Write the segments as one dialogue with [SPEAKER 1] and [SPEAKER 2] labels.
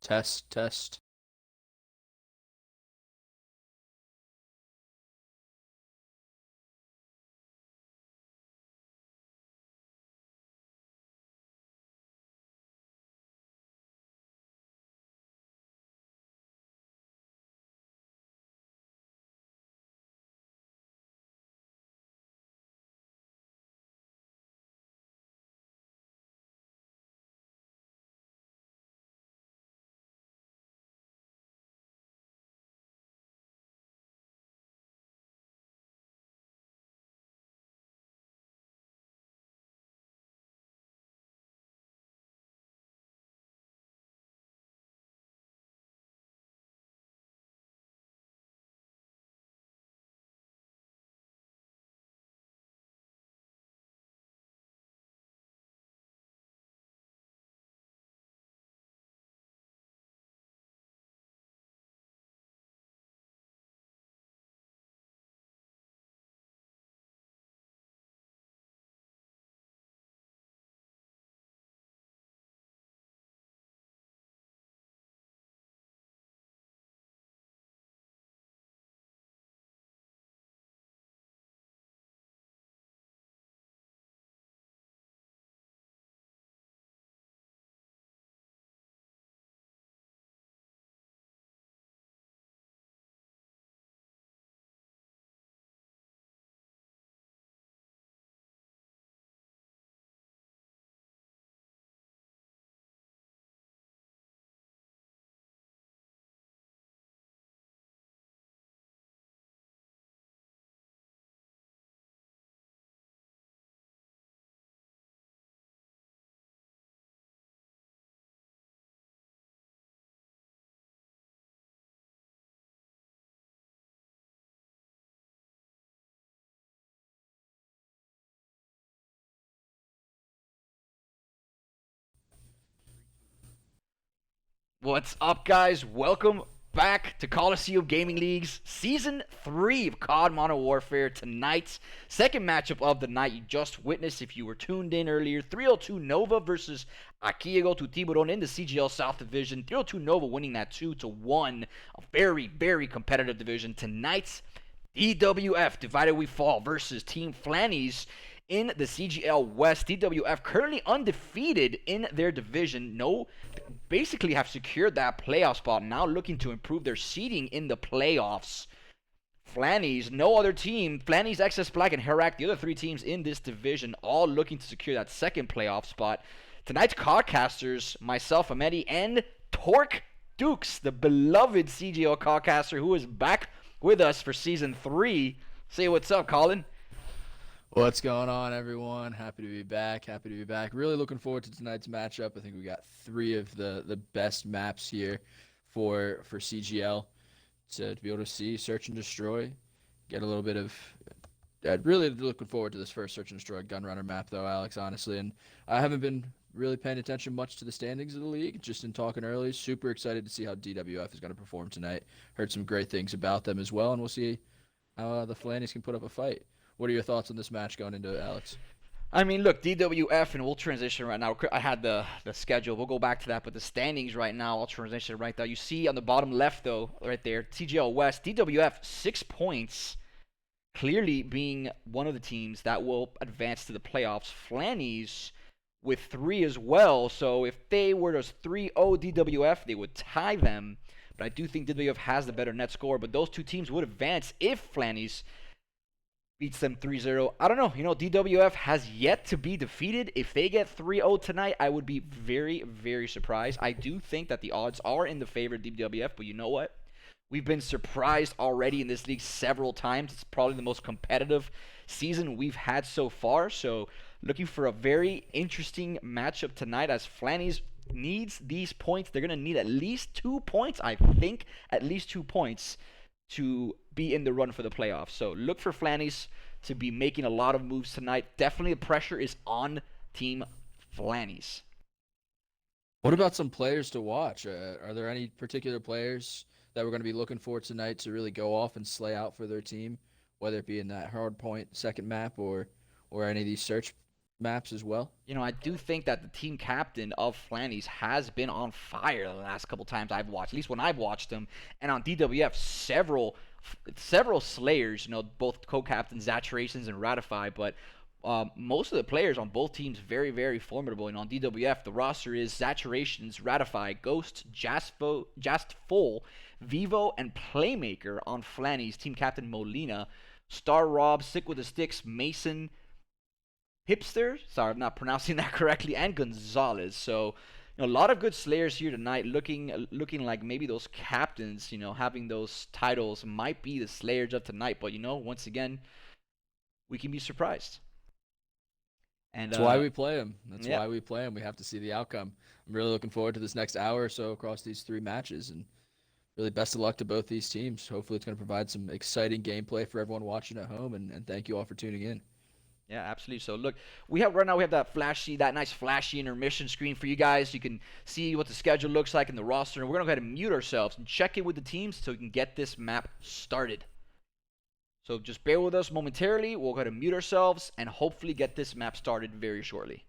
[SPEAKER 1] Test, test.
[SPEAKER 2] What's up, guys? Welcome
[SPEAKER 1] back to Colosseum Gaming League's Season 3 of COD Modern Warfare tonight's second matchup of the night. You just witnessed, if you were tuned in earlier, 302 Nova versus Akiego to Tiburon in the CGL South Division. 302 Nova winning that 2-1. A very, very competitive division. Tonight's DWF, Divided We Fall, versus Team Flannies in the CGL West. DWF currently undefeated in their division. Basically have secured that playoff spot. Now looking to improve their seeding in the playoffs. Flannies, no other team. Flannies, XS Black, and Herak, the other three teams in this division, all looking to secure that second playoff spot. Tonight's codcasters, myself, Amedi, and Torque Dukes, the beloved CGL codcaster who is back with us for Season 3. Say what's up, Colin.
[SPEAKER 2] What's going on, everyone? Happy to be back. Really looking forward to tonight's matchup. I think we got three of the best maps here for CGL to be able to see Search and Destroy. Get a little bit of... really looking forward to this first Search and Destroy Gunrunner map, though, Alex, honestly. And I haven't been really paying attention much to the standings of the league, just in talking early. Super excited to see how DWF is going to perform tonight. Heard some great things about them as well, and we'll see how the Flannies can put up a fight. What are your thoughts on this match going into it, Alex?
[SPEAKER 1] I mean, look, DWF, and we'll transition right now. I had the schedule. We'll go back to that, but the standings right now, I'll transition right there. You see on the bottom left, though, right there, CGL West, DWF, 6 points, clearly being one of the teams that will advance to the playoffs. Flannies with 3 as well, so if they were to 3-0 DWF, they would tie them. But I do think DWF has the better net score, but those two teams would advance if Flannies beats them 3-0. I don't know. DWF has yet to be defeated. If they get 3-0 tonight, I would be very, very surprised. I do think that the odds are in the favor of DWF, but you know what? We've been surprised already in this league several times. It's probably the most competitive season we've had so far. So looking for a very interesting matchup tonight as Flannies needs these points. They're going to need at least 2 points, I think. At least 2 points to be in the run for the playoffs. So look for Flannies to be making a lot of moves tonight. Definitely the pressure is on Team Flannies.
[SPEAKER 2] What about some players to watch? Are there any particular players that we're going to be looking for tonight to really go off and slay out for their team, whether it be in that Hardpoint second map or any of these search maps as well?
[SPEAKER 1] I do think that the team captain of Flannies has been on fire the last couple times I've watched, at least when I've watched him. And on DWF, several slayers, both co-captains, Zaturations, and Ratify, but most of the players on both teams very, very formidable. And on DWF, the roster is Zaturations, Ratify, Ghost, Jastful, Vivo, and Playmaker. On Flannies, team captain Molina, Star Rob, Sick with the Sticks, Mason, Hipster, sorry, I'm not pronouncing that correctly, and Gonzalez. So, a lot of good slayers here tonight, looking like maybe those captains, having those titles might be the slayers of tonight. But, once again, we can be surprised. And
[SPEAKER 2] that's why we play them. That's why we play them. We have to see the outcome. I'm really looking forward to this next hour or so across these 3 matches. And really best of luck to both these teams. Hopefully it's going to provide some exciting gameplay for everyone watching at home. And thank you all for tuning in.
[SPEAKER 1] Yeah, absolutely. So look, right now we have that nice flashy intermission screen for you guys. You can see what the schedule looks like in the roster, and we're gonna go ahead and mute ourselves and check in with the teams so we can get this map started. So just bear with us momentarily. We'll go ahead and mute ourselves and hopefully get this map started very shortly.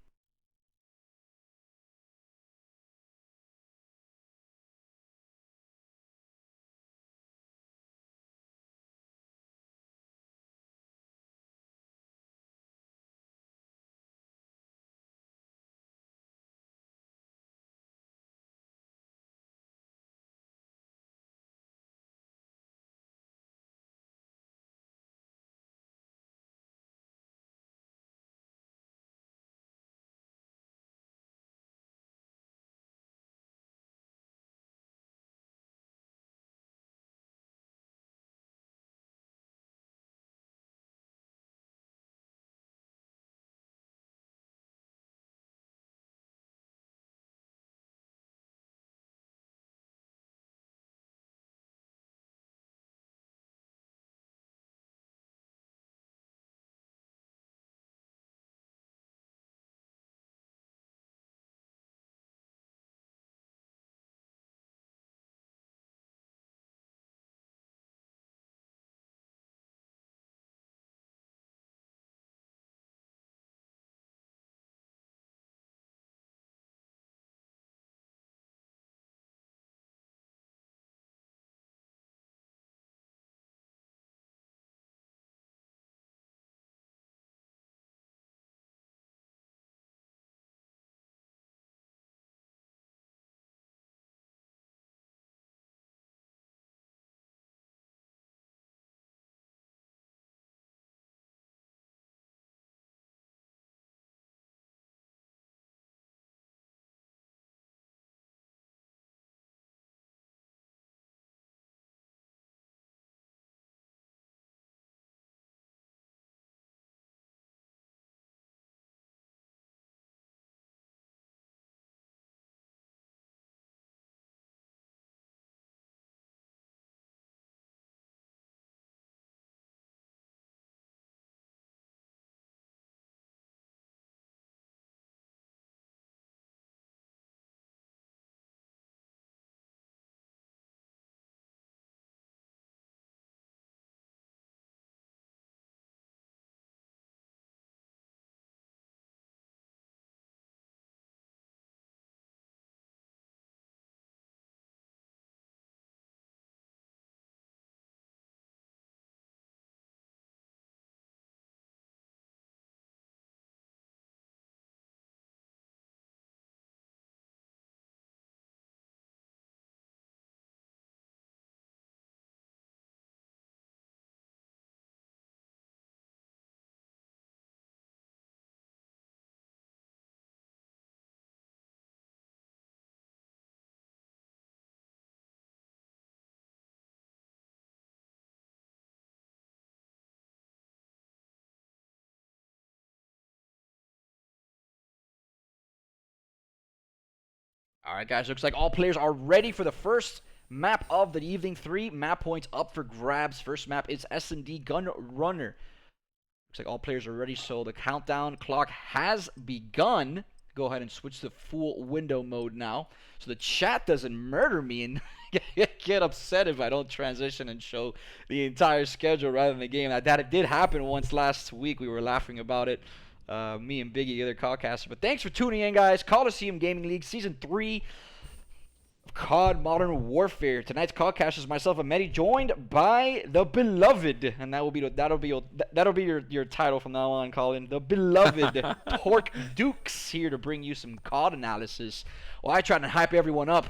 [SPEAKER 1] All right, guys. Looks like all players are ready for the first map of the evening. 3 map points up for grabs. First map is S&D Gun Runner. Looks like all players are ready, so the countdown clock has begun. Go ahead and switch to full window mode now, so the chat doesn't murder me and get upset if I don't transition and show the entire schedule rather than the game. That did happen once last week. We were laughing about it, me and Biggie, the other callcaster. But thanks for tuning in, guys. Colosseum Gaming League Season 3 COD Modern Warfare. Tonight's callcast is myself and Mehdi, joined by the Beloved, and that'll be your title from now on, Colin. The Beloved Pork Dukes here to bring you some COD analysis. Well, I try to hype everyone up.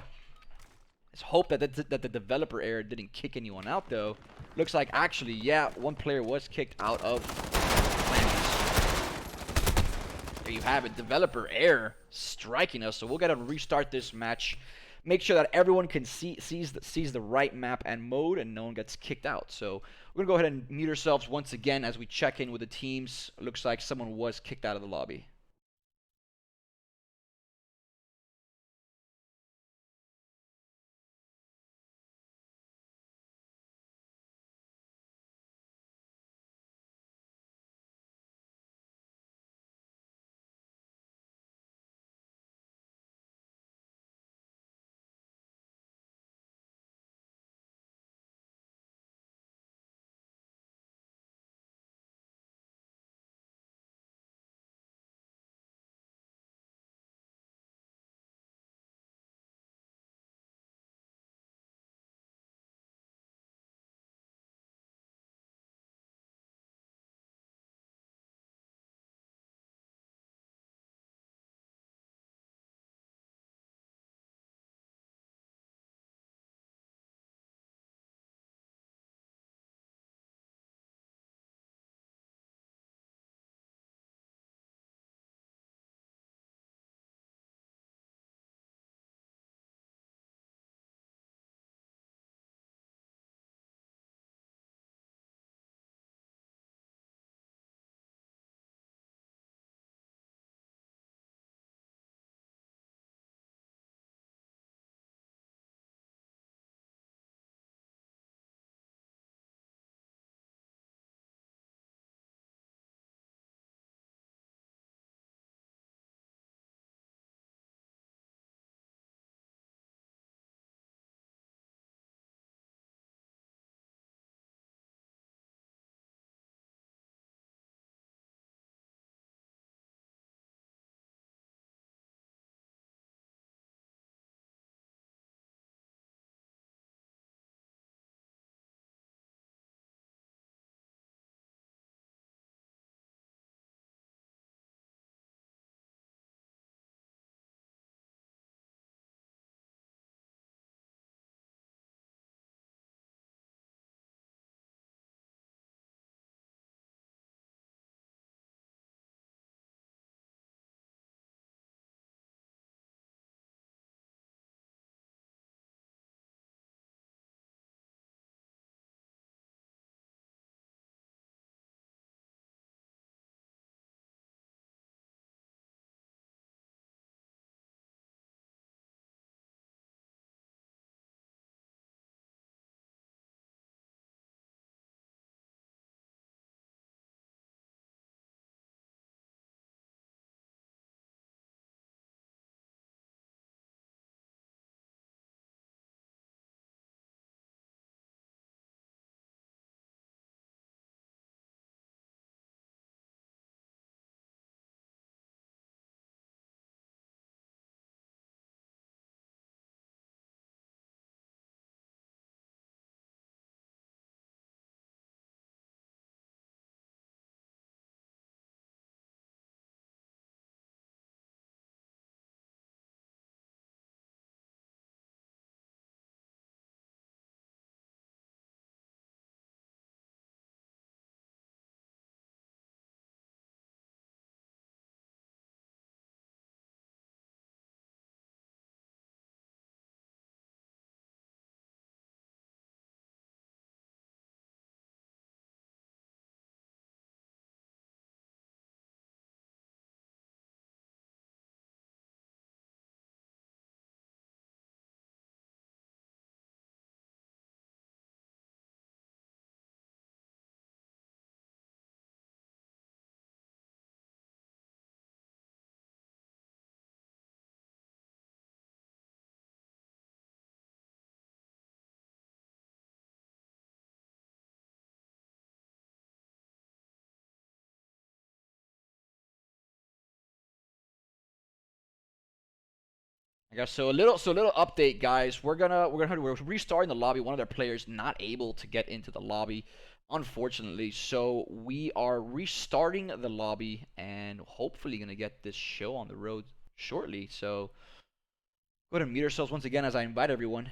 [SPEAKER 1] Let's hope that the developer error didn't kick anyone out, though. Looks like actually, yeah, one player was kicked out of Flannies. There you have it, developer error striking us. So we'll get to restart this match. Make sure that everyone can sees the right map and mode, and no one gets kicked out. So we're gonna go ahead and mute ourselves once again as we check in with the teams. Looks like someone was kicked out of the lobby. I guess so. A little update, guys. We're restarting the lobby. One of their players not able to get into the lobby, unfortunately. So we are restarting the lobby and hopefully gonna get this show on the road shortly. So go ahead and mute ourselves once again as I invite everyone.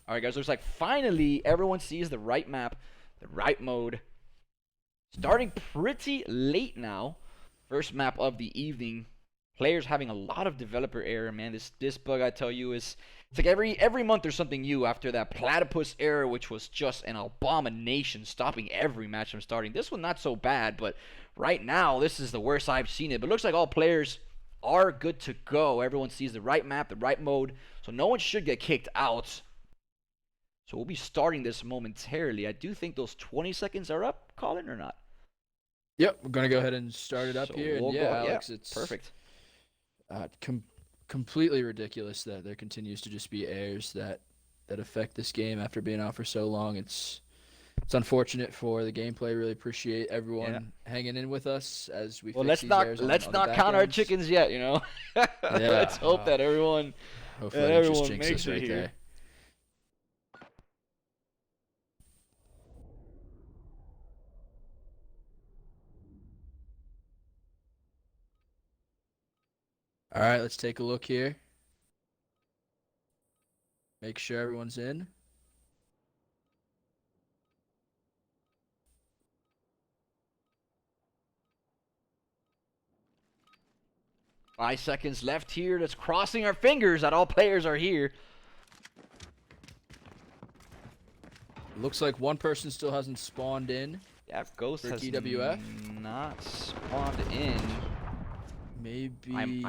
[SPEAKER 1] All right, guys. Looks like finally everyone sees the right map, the right mode. Starting pretty late now. First map of the evening. Players having a lot of developer error, man. This bug, I tell you, it's like every month there's something new after that platypus error, which was just an abomination, stopping every match from starting. This one not so bad, but right now this is the worst I've seen it. But it looks like all players are good to go. Everyone sees the right map, the right mode, so no one should get kicked out. So we'll be starting this momentarily. I do think those 20 seconds are up, Colin, or not?
[SPEAKER 2] Yep, we're gonna go ahead and start it up
[SPEAKER 1] So
[SPEAKER 2] here.
[SPEAKER 1] we'll
[SPEAKER 2] And
[SPEAKER 1] go,
[SPEAKER 2] Alex, it's
[SPEAKER 1] perfect.
[SPEAKER 2] Completely ridiculous that there continues to just be errors that affect this game after being out for so long. It's unfortunate for the gameplay. Really appreciate everyone hanging in with us as we fix these errors on
[SPEAKER 1] let's
[SPEAKER 2] the
[SPEAKER 1] not
[SPEAKER 2] back
[SPEAKER 1] count our
[SPEAKER 2] ends.
[SPEAKER 1] chickens yet, you know. Let's hope that everyone
[SPEAKER 2] Hopefully, I just jinx us right there. All right, let's take a look here. Make sure everyone's in.
[SPEAKER 1] Five seconds left here. That's crossing our fingers that all players are here.
[SPEAKER 2] Looks like one person still hasn't spawned in.
[SPEAKER 1] Yeah, Ghost
[SPEAKER 2] for
[SPEAKER 1] has
[SPEAKER 2] DWF.
[SPEAKER 1] not spawned in.
[SPEAKER 2] Maybe
[SPEAKER 1] I'm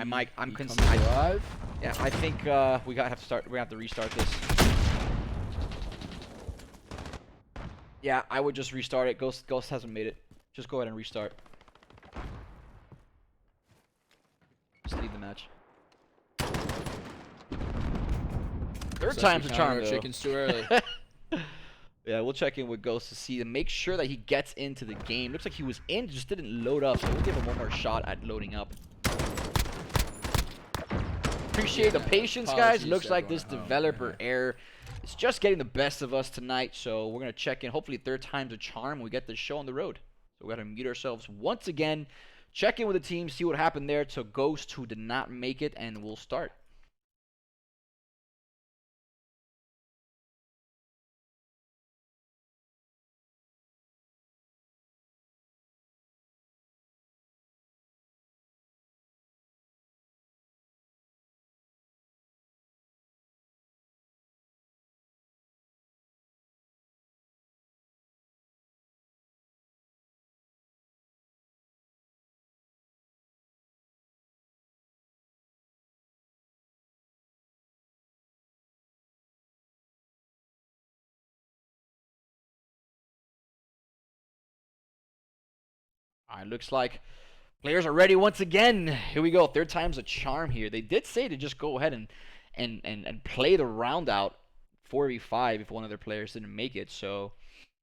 [SPEAKER 2] coming alive.
[SPEAKER 1] Yeah, I think we have to restart this. Yeah, I would just restart it. Ghost hasn't made it. Just go ahead and restart. Just leave the match. Third time's a charm, though.
[SPEAKER 2] Chickens too early.
[SPEAKER 1] Yeah, we'll check in with Ghost to see and make sure that he gets into the game. Looks like he was in, just didn't load up. So we'll give him one more shot at loading up. Appreciate the patience, guys. Looks like this developer error is just getting the best of us tonight. So we're gonna check in. Hopefully, third time's a charm. We get this show on the road. So we gotta mute ourselves once again. Check in with the team, see what happened there to Ghost, who did not make it, and we'll start. All right, looks like players are ready once again. Here we go. Third time's a charm here. They did say to just go ahead and play the round out 4v5 if one of their players didn't make it. So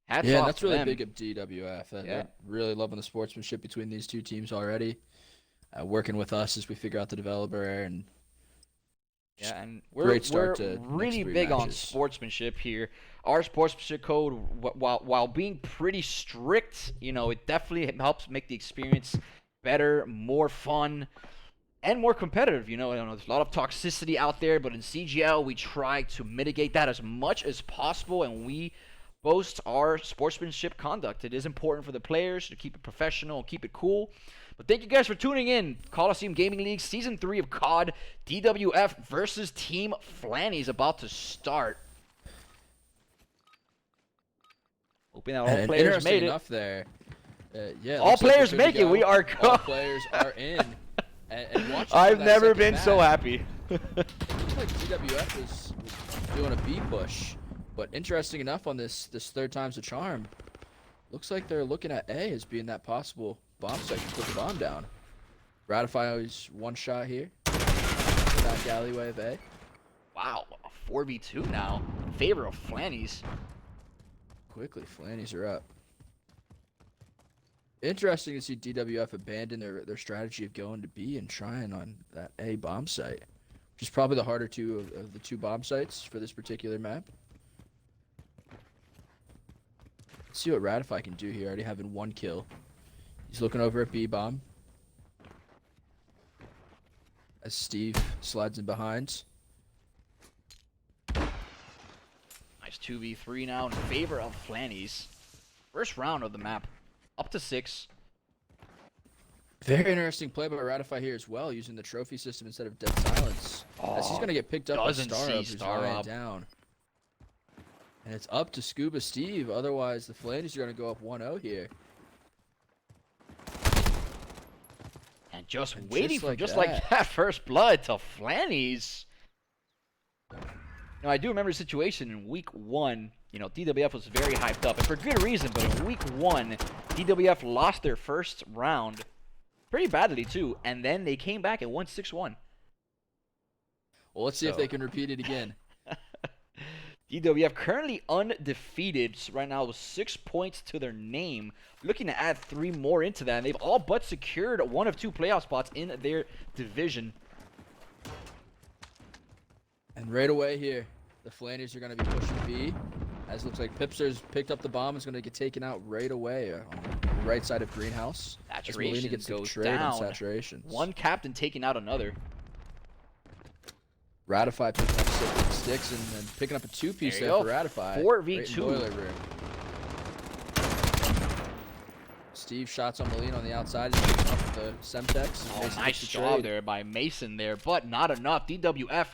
[SPEAKER 1] hats off
[SPEAKER 2] that's
[SPEAKER 1] to
[SPEAKER 2] really
[SPEAKER 1] them.
[SPEAKER 2] big of DWF. They're really loving the sportsmanship between these two teams already. Working with us as we figure out the developer error and
[SPEAKER 1] and we're
[SPEAKER 2] to
[SPEAKER 1] really big on sportsmanship here. Our sportsmanship code, while being pretty strict, you know, it definitely helps make the experience better, more fun, and more competitive. You know, there's a lot of toxicity out there, but in CGL we try to mitigate that as much as possible, and we boast our sportsmanship conduct. It is important for the players to keep it professional and keep it cool. But thank you guys for tuning in. Colosseum Gaming League Season 3 of COD DWF versus Team Flannies about to start. Hoping that all players made it.
[SPEAKER 2] Enough there.
[SPEAKER 1] All players make it. We are
[SPEAKER 2] all players are in. And watching
[SPEAKER 1] I've never been so happy.
[SPEAKER 2] It looks like DWF was doing a B push. But interesting enough on this third time's a charm. Looks like they're looking at A as being that possible bomb site to put the bomb down. Ratify always one shot here. Back alleyway of A.
[SPEAKER 1] Wow, 4v2 now. In favor of Flannies.
[SPEAKER 2] Quickly, Flannies are up. Interesting to see DWF abandon their strategy of going to B and trying on that A bomb site. Which is probably the harder two of the two bomb sites for this particular map. Let's see what Ratify can do here, already having one kill. He's looking over at B-bomb. As Steve slides in behind.
[SPEAKER 1] 2v3 now in favor of Flannies. First round of the map. Up to 6.
[SPEAKER 2] Very interesting play by Ratify here as well, using the trophy system instead of Dead Silence. As he's going to get picked up by
[SPEAKER 1] doesn't
[SPEAKER 2] Star
[SPEAKER 1] see
[SPEAKER 2] Up, who's
[SPEAKER 1] Star
[SPEAKER 2] lying
[SPEAKER 1] Up.
[SPEAKER 2] down. And it's up to Scuba Steve. Otherwise, the Flannies are going to go up 1-0 here.
[SPEAKER 1] And just
[SPEAKER 2] And
[SPEAKER 1] waiting
[SPEAKER 2] just
[SPEAKER 1] for
[SPEAKER 2] like
[SPEAKER 1] just
[SPEAKER 2] that.
[SPEAKER 1] like that first blood to Flannies. Now, I do remember the situation in week 1. You know, DWF was very hyped up, and for good reason, but in week 1, DWF lost their first round pretty badly, too, and then they came back and won 6-1.
[SPEAKER 2] Well, let's see if they can repeat it again.
[SPEAKER 1] DWF currently undefeated right now with 6 points to their name. Looking to add 3 more into that, and they've all but secured 1 of 2 playoff spots in their division.
[SPEAKER 2] And right away here, the Flannies are going to be pushing B. As it looks like Pipster's picked up the bomb, is going to get taken out right away on the right side of Greenhouse. As Molina
[SPEAKER 1] Saturation
[SPEAKER 2] gets the
[SPEAKER 1] goes
[SPEAKER 2] trade on
[SPEAKER 1] down.
[SPEAKER 2] Saturation.
[SPEAKER 1] One captain taking out another.
[SPEAKER 2] Ratify picking up 6 sticks and then picking up a 2-piece
[SPEAKER 1] There
[SPEAKER 2] there
[SPEAKER 1] you
[SPEAKER 2] for
[SPEAKER 1] go.
[SPEAKER 2] Ratify.
[SPEAKER 1] 4v2.
[SPEAKER 2] Right in boiler room. Steve shots on Molina on the outside. He's picking up the Semtex.
[SPEAKER 1] Oh,
[SPEAKER 2] Mason
[SPEAKER 1] nice
[SPEAKER 2] gets the
[SPEAKER 1] job
[SPEAKER 2] trade.
[SPEAKER 1] there by Mason there, but not enough. DWF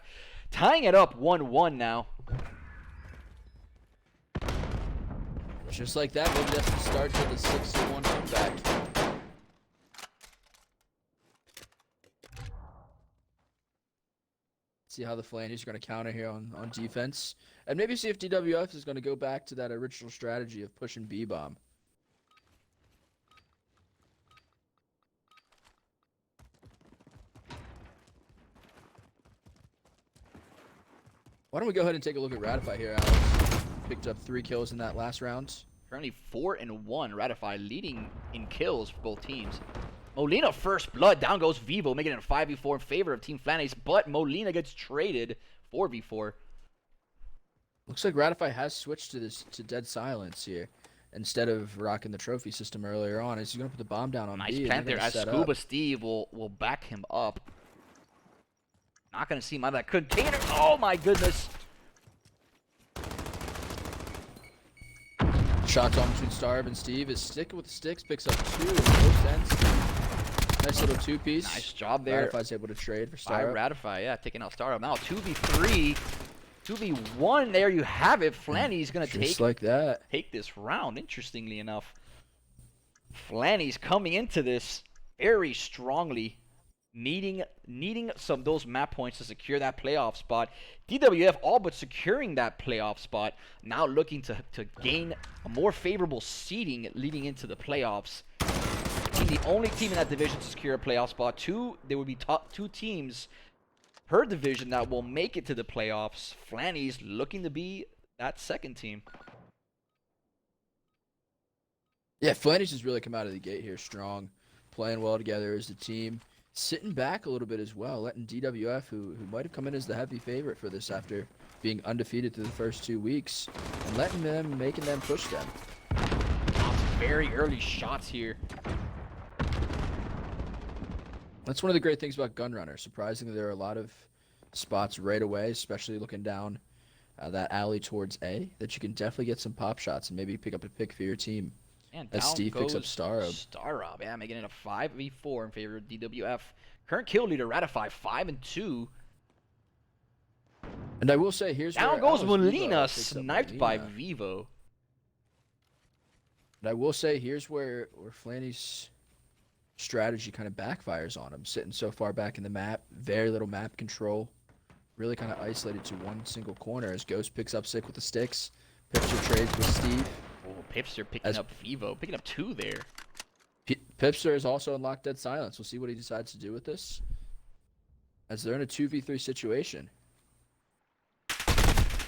[SPEAKER 1] tying it up 1-1 now.
[SPEAKER 2] Just like that, maybe that's the start to the 6-1 comeback. See how the Flannies are going to counter here on defense. And maybe see if DWF is going to go back to that original strategy of pushing B-bomb. Why don't we go ahead and take a look at Ratify here, Alex? Picked up 3 kills in that last round.
[SPEAKER 1] Currently 4-1. Ratify leading in kills for both teams. Molina first blood. Down goes Vivo, making it a 5v4 in favor of Team Flannies, but Molina gets traded 4v4.
[SPEAKER 2] Looks like Ratify has switched to Dead Silence here instead of rocking the trophy system earlier on. He's going to put the bomb down on
[SPEAKER 1] Nice
[SPEAKER 2] B.
[SPEAKER 1] plant there as Scuba Steve will back him up. Not going to see him out of that container. Oh my goodness.
[SPEAKER 2] Shots on between Starb and Steve. Is sticking with the sticks, picks up 2 in both ends. Nice little 2-piece.
[SPEAKER 1] Nice job there.
[SPEAKER 2] Ratify's able to trade for
[SPEAKER 1] By
[SPEAKER 2] Starb.
[SPEAKER 1] Ratify, yeah, taking out Startup. Now 2v3. 2v1, there you have it. Flanny's going to
[SPEAKER 2] Just like that.
[SPEAKER 1] take this round, interestingly enough. Flanny's coming into this very strongly, needing some of those map points to secure that playoff spot. DWF all but securing that playoff spot, now looking to gain a more favorable seeding leading into the playoffs. Being the only team in that division to secure a playoff spot. There would be top 2 teams per division that will make it to the playoffs. Flanny's looking to be that second team.
[SPEAKER 2] Yeah, Flannies has really come out of the gate here strong, playing well together as a team, sitting back a little bit as well, letting DWF, who might have come in as the heavy favorite for this after being undefeated through the first 2 weeks, and making them push them.
[SPEAKER 1] Very early shots here.
[SPEAKER 2] That's one of the great things about Gunrunner. Surprisingly, there are a lot of spots right away, especially looking down that alley towards A, that you can definitely get some pop shots and maybe pick up a pick for your team.
[SPEAKER 1] And
[SPEAKER 2] As
[SPEAKER 1] down
[SPEAKER 2] Steve picks up
[SPEAKER 1] goes
[SPEAKER 2] Starob.
[SPEAKER 1] Starob, yeah, making it a 5v4 in favor of DWF. Current kill leader Ratify 5-2.
[SPEAKER 2] And I will say, here's
[SPEAKER 1] Down
[SPEAKER 2] where
[SPEAKER 1] goes
[SPEAKER 2] Alice Vivo
[SPEAKER 1] Molina,
[SPEAKER 2] picks up
[SPEAKER 1] sniped by
[SPEAKER 2] Molina.
[SPEAKER 1] Vivo.
[SPEAKER 2] And I will say, here's where Flanny's strategy kind of backfires on him. Sitting so far back in the map, very little map control. Really kind of isolated to one single corner as Ghost picks up Sick with the sticks. Pipster trades with Steve.
[SPEAKER 1] Oh, Pipster picking up Vivo, picking up 2 there.
[SPEAKER 2] Pipster is also unlocked Dead Silence. We'll see what he decides to do with this, as they're in a 2v3 situation.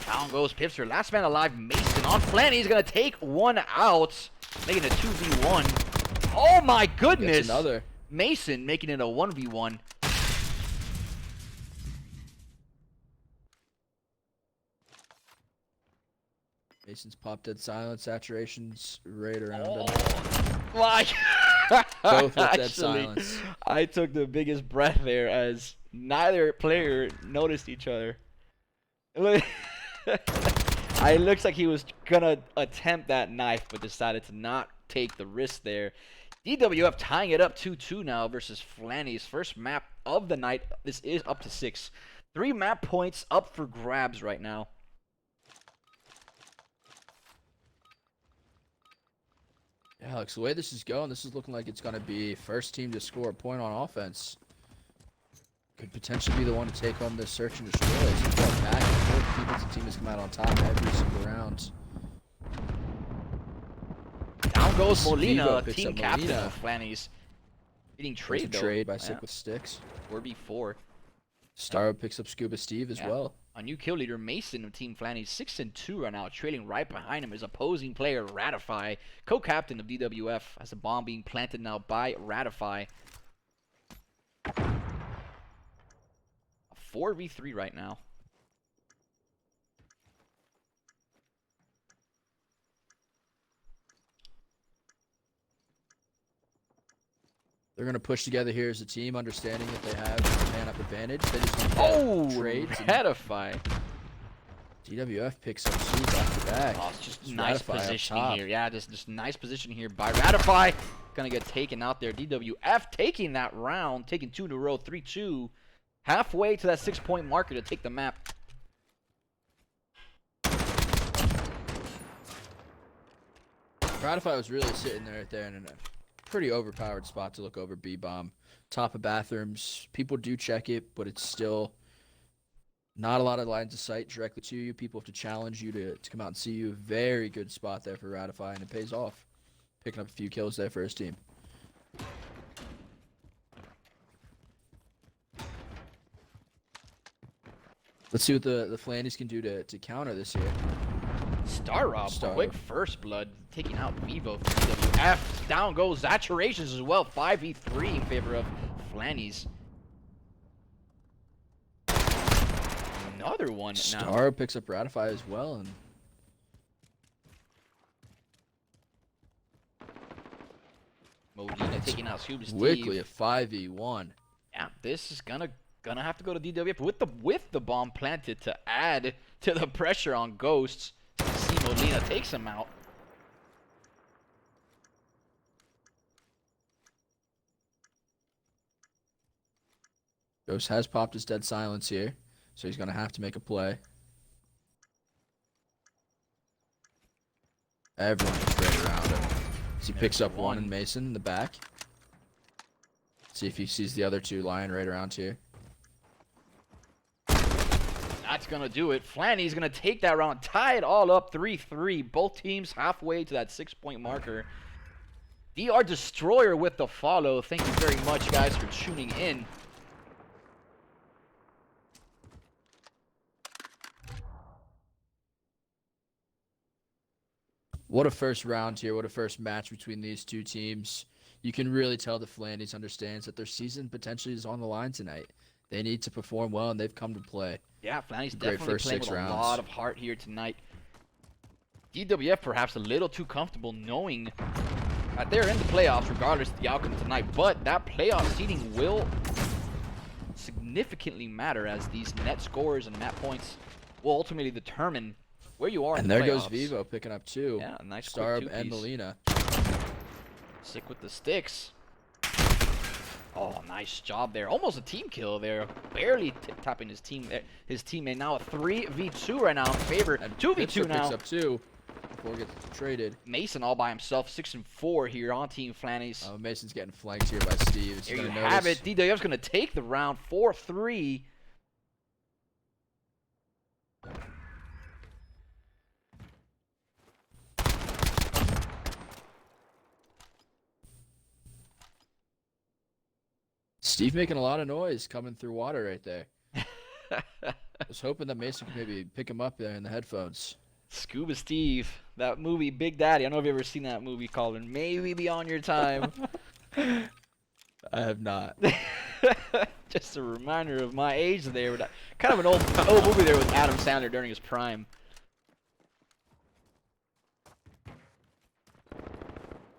[SPEAKER 1] Down goes Pipster. Last man alive, Mason on Flanny. He's going to take one out, making it a 2v1. Oh my goodness.
[SPEAKER 2] Gets another.
[SPEAKER 1] Mason making it a 1v1.
[SPEAKER 2] Mason's popped Dead Silence. Saturation's right around him.
[SPEAKER 1] Like,
[SPEAKER 2] Both with Dead
[SPEAKER 1] actually,
[SPEAKER 2] Silence.
[SPEAKER 1] I took the biggest breath there as neither player noticed each other. It looks like he was gonna attempt that knife, but decided to not take the risk there. DWF tying it up 2-2 now versus Flannies. First map of the night. This is up to 6. 3 map points up for grabs right now.
[SPEAKER 2] Yeah, Alex, the way this is going, this is looking like it's going to be first team to score a point on offense. Could potentially be the one to take home this search and destroy. It's going back and forth. Defensive team has come out on top every single round.
[SPEAKER 1] Down goes Molina,
[SPEAKER 2] Vivo picks
[SPEAKER 1] team
[SPEAKER 2] up
[SPEAKER 1] captain
[SPEAKER 2] Molina.
[SPEAKER 1] of Flannies. Getting
[SPEAKER 2] There's a
[SPEAKER 1] trade though.
[SPEAKER 2] trade by Sick with Sticks.
[SPEAKER 1] 4v4.
[SPEAKER 2] Star picks up Scuba Steve as well.
[SPEAKER 1] A new kill leader, Mason of Team Flannies, 6-2 right now. Trailing right behind him is opposing player Ratify, co-captain of DWF, as a bomb being planted now by Ratify. A 4v3 right now.
[SPEAKER 2] They're going to push together here as a team, understanding that they have a man-up advantage. They just need to trade.
[SPEAKER 1] Ratify.
[SPEAKER 2] DWF picks up 2 back-to-back.
[SPEAKER 1] Oh, it's just
[SPEAKER 2] It's
[SPEAKER 1] nice
[SPEAKER 2] Ratify up
[SPEAKER 1] positioning
[SPEAKER 2] top.
[SPEAKER 1] here. Yeah, just nice position here by Ratify. Gonna get taken out there. DWF taking that round, taking 2 in a row, 3-2. Halfway to that 6-point marker to take the map.
[SPEAKER 2] Ratify was really sitting there in a pretty overpowered spot to look over B-bomb. Top of bathrooms. People do check it, but it's still not a lot of lines of sight directly to you. People have to challenge you to come out and see you. Very good spot there for Ratify, and it pays off. Picking up a few kills there for his team. Let's see what the Flannies can do to counter this here.
[SPEAKER 1] Star Rob, quick first blood, taking out Vivo for DWF. Down goes Saturations as well, 5v3 in favor of Flannies. Another one now.
[SPEAKER 2] Star picks up Ratify as well, and
[SPEAKER 1] Molina taking out Scuba Steve.
[SPEAKER 2] quickly a 5v1.
[SPEAKER 1] Yeah, this is gonna have to go to DWF with the bomb planted to add to the pressure on Ghosts. See Molina takes him out.
[SPEAKER 2] Ghost has popped his dead silence here, so he's gonna have to make a play. Everyone is right around him. So he picks up one in Mason in the back. See if he sees the other 2 lying right around here.
[SPEAKER 1] That's gonna do it. Flanny's gonna take that round, tie it all up 3-3. Both teams halfway to that 6-point marker. DR Destroyer with the follow. Thank you very much, guys, for tuning in.
[SPEAKER 2] What a first round here. What a first match between these 2 teams. You can really tell the Flannies understands that their season potentially is on the line tonight. They need to perform well, and they've come to play.
[SPEAKER 1] Yeah, Flanny's
[SPEAKER 2] Great
[SPEAKER 1] definitely
[SPEAKER 2] first
[SPEAKER 1] playing
[SPEAKER 2] 6
[SPEAKER 1] with
[SPEAKER 2] rounds.
[SPEAKER 1] a lot of heart here tonight. DWF perhaps a little too comfortable knowing that they're in the playoffs regardless of the outcome tonight, but that playoff seeding will significantly matter as these net scores and map points will ultimately determine where you are in
[SPEAKER 2] And
[SPEAKER 1] the
[SPEAKER 2] there
[SPEAKER 1] playoffs.
[SPEAKER 2] goes Vivo picking up 2.
[SPEAKER 1] Yeah, a nice
[SPEAKER 2] Starb
[SPEAKER 1] quick
[SPEAKER 2] and
[SPEAKER 1] two-piece.
[SPEAKER 2] Molina.
[SPEAKER 1] Sick with the sticks. Oh, nice job there. Almost a team kill there. Barely tapping his teammate. Now a 3v2 right now in favor.
[SPEAKER 2] And
[SPEAKER 1] 2v2 now.
[SPEAKER 2] picks up 2 before it gets traded.
[SPEAKER 1] Mason all by himself, 6-4 here on Team Flannies.
[SPEAKER 2] Mason's getting flanked here by Steve.
[SPEAKER 1] There you have it. DWF's going to take the round 4-3.
[SPEAKER 2] Steve making a lot of noise coming through water right there. I was hoping that Mason could maybe pick him up there in the headphones.
[SPEAKER 1] Scuba Steve, that movie Big Daddy. I don't know if you've ever seen that movie, Colin. Maybe Beyond Your Time.
[SPEAKER 2] I have not.
[SPEAKER 1] Just a reminder of my age there. But kind of an old movie there with Adam Sandler during his prime.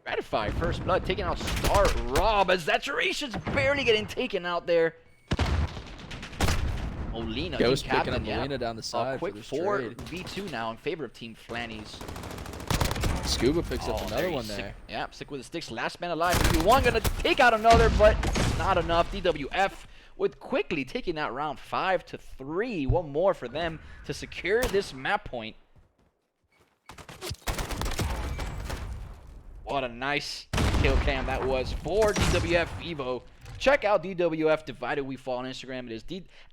[SPEAKER 1] Ratify, first blood, taking out Star Rob as Saturation's barely getting taken out there. Molina, team
[SPEAKER 2] Ghost picking
[SPEAKER 1] captain,
[SPEAKER 2] up
[SPEAKER 1] yeah.
[SPEAKER 2] Molina down the side for
[SPEAKER 1] Quick
[SPEAKER 2] this
[SPEAKER 1] 4v2 now in favor of Team Flannies.
[SPEAKER 2] Scuba picks up
[SPEAKER 1] Oh,
[SPEAKER 2] another
[SPEAKER 1] you
[SPEAKER 2] one
[SPEAKER 1] stick-
[SPEAKER 2] there.
[SPEAKER 1] Yeah, stick with the sticks. Last man alive. 3v1 gonna take out another, but not enough. DWF with quickly taking that round 5-3. One more for them to secure this map point. What a nice kill cam that was for DWF Evo. Check out DWF Divided We Fall on Instagram. It is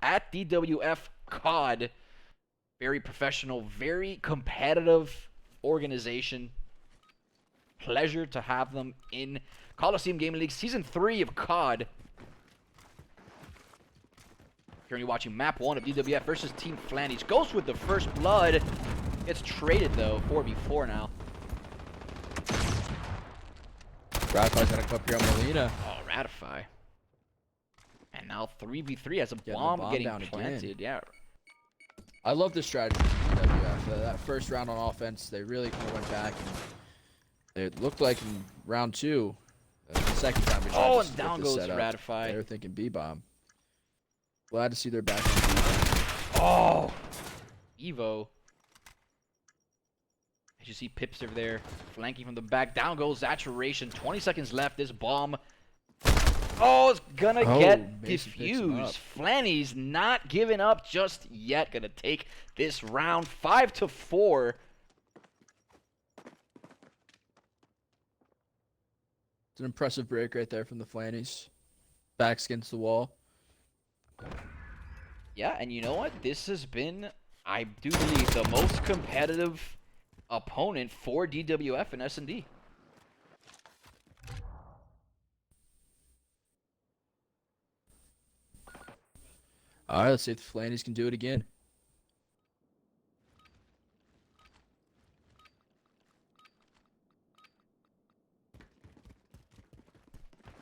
[SPEAKER 1] at DWF COD. Very professional, very competitive organization. Pleasure to have them in Colosseum Gaming League Season 3 of COD. Currently watching Map 1 of DWF versus Team Flannies. Ghost with the first blood. Gets traded, though. 4v4 now.
[SPEAKER 2] Ratify's gonna come up here on Molina.
[SPEAKER 1] Oh, Ratify. And now 3v3 has a
[SPEAKER 2] Getting the
[SPEAKER 1] bomb
[SPEAKER 2] bomb
[SPEAKER 1] getting
[SPEAKER 2] down again.
[SPEAKER 1] planted. Yeah.
[SPEAKER 2] I love this strategy from DWF. That first round on offense, they really kind of went back. And it looked like in round 2, the second time we tried
[SPEAKER 1] Oh,
[SPEAKER 2] to
[SPEAKER 1] and down
[SPEAKER 2] split this
[SPEAKER 1] goes
[SPEAKER 2] setup,
[SPEAKER 1] Ratify.
[SPEAKER 2] they were thinking B-bomb. Glad to see they're back on B-bomb.
[SPEAKER 1] Oh! Evo. As you see Pips over there, flanking from the back. Down goes Saturation. 20 seconds left. This bomb. Oh, it's gonna get
[SPEAKER 2] Mason picks him up.
[SPEAKER 1] diffused. Flannies not giving up just yet. Gonna take this round 5-4.
[SPEAKER 2] It's an impressive break right there from the Flannies. Backs against the wall.
[SPEAKER 1] Yeah, and you know what? This has been, I do believe, the most competitive opponent for DWF and S&D.
[SPEAKER 2] All right, let's see if the Flannies can do it again.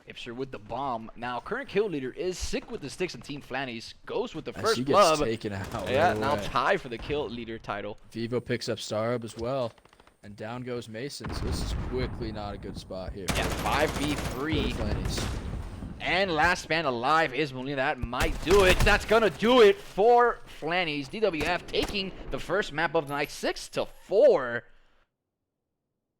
[SPEAKER 1] Ipser with the bomb. Now, current kill leader is Sick with the sticks and Team Flannies. Goes with the
[SPEAKER 2] As
[SPEAKER 1] first
[SPEAKER 2] he gets
[SPEAKER 1] blood.
[SPEAKER 2] taken out.
[SPEAKER 1] Yeah,
[SPEAKER 2] right
[SPEAKER 1] now
[SPEAKER 2] away.
[SPEAKER 1] tie for the kill leader title.
[SPEAKER 2] Vivo picks up Starub as well. And down goes Mason. So this is quickly not a good spot here.
[SPEAKER 1] Yeah,
[SPEAKER 2] For
[SPEAKER 1] 5v3.
[SPEAKER 2] the Flannies.
[SPEAKER 1] And last man alive is Molina. That might do it. That's gonna do it for Flannies. DWF taking the first map of the night, 6-4.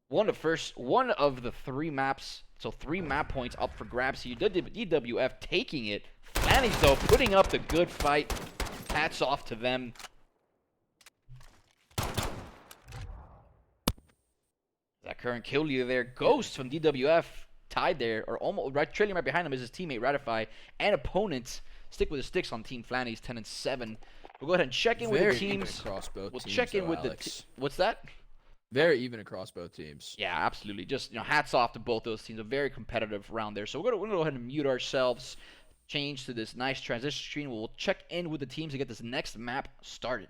[SPEAKER 1] One of the 3 maps. So 3 map points up for grabs here. DWF taking it. Flannies though putting up the good fight. Hats off to them. That current kill leader there, Ghost from DWF, tied there, or almost right, trailing right behind him is his teammate Ratify, and opponents stick with the sticks on Team Flannies, 10-7. We'll go ahead and check in with the teams.
[SPEAKER 2] Across both
[SPEAKER 1] We'll
[SPEAKER 2] teams,
[SPEAKER 1] check in
[SPEAKER 2] though,
[SPEAKER 1] with
[SPEAKER 2] Alex.
[SPEAKER 1] what's that?
[SPEAKER 2] Very even across both teams.
[SPEAKER 1] Yeah, absolutely. Just hats off to both those teams. A very competitive round there. So we're gonna go ahead and mute ourselves, change to this nice transition screen. We'll check in with the teams to get this next map started.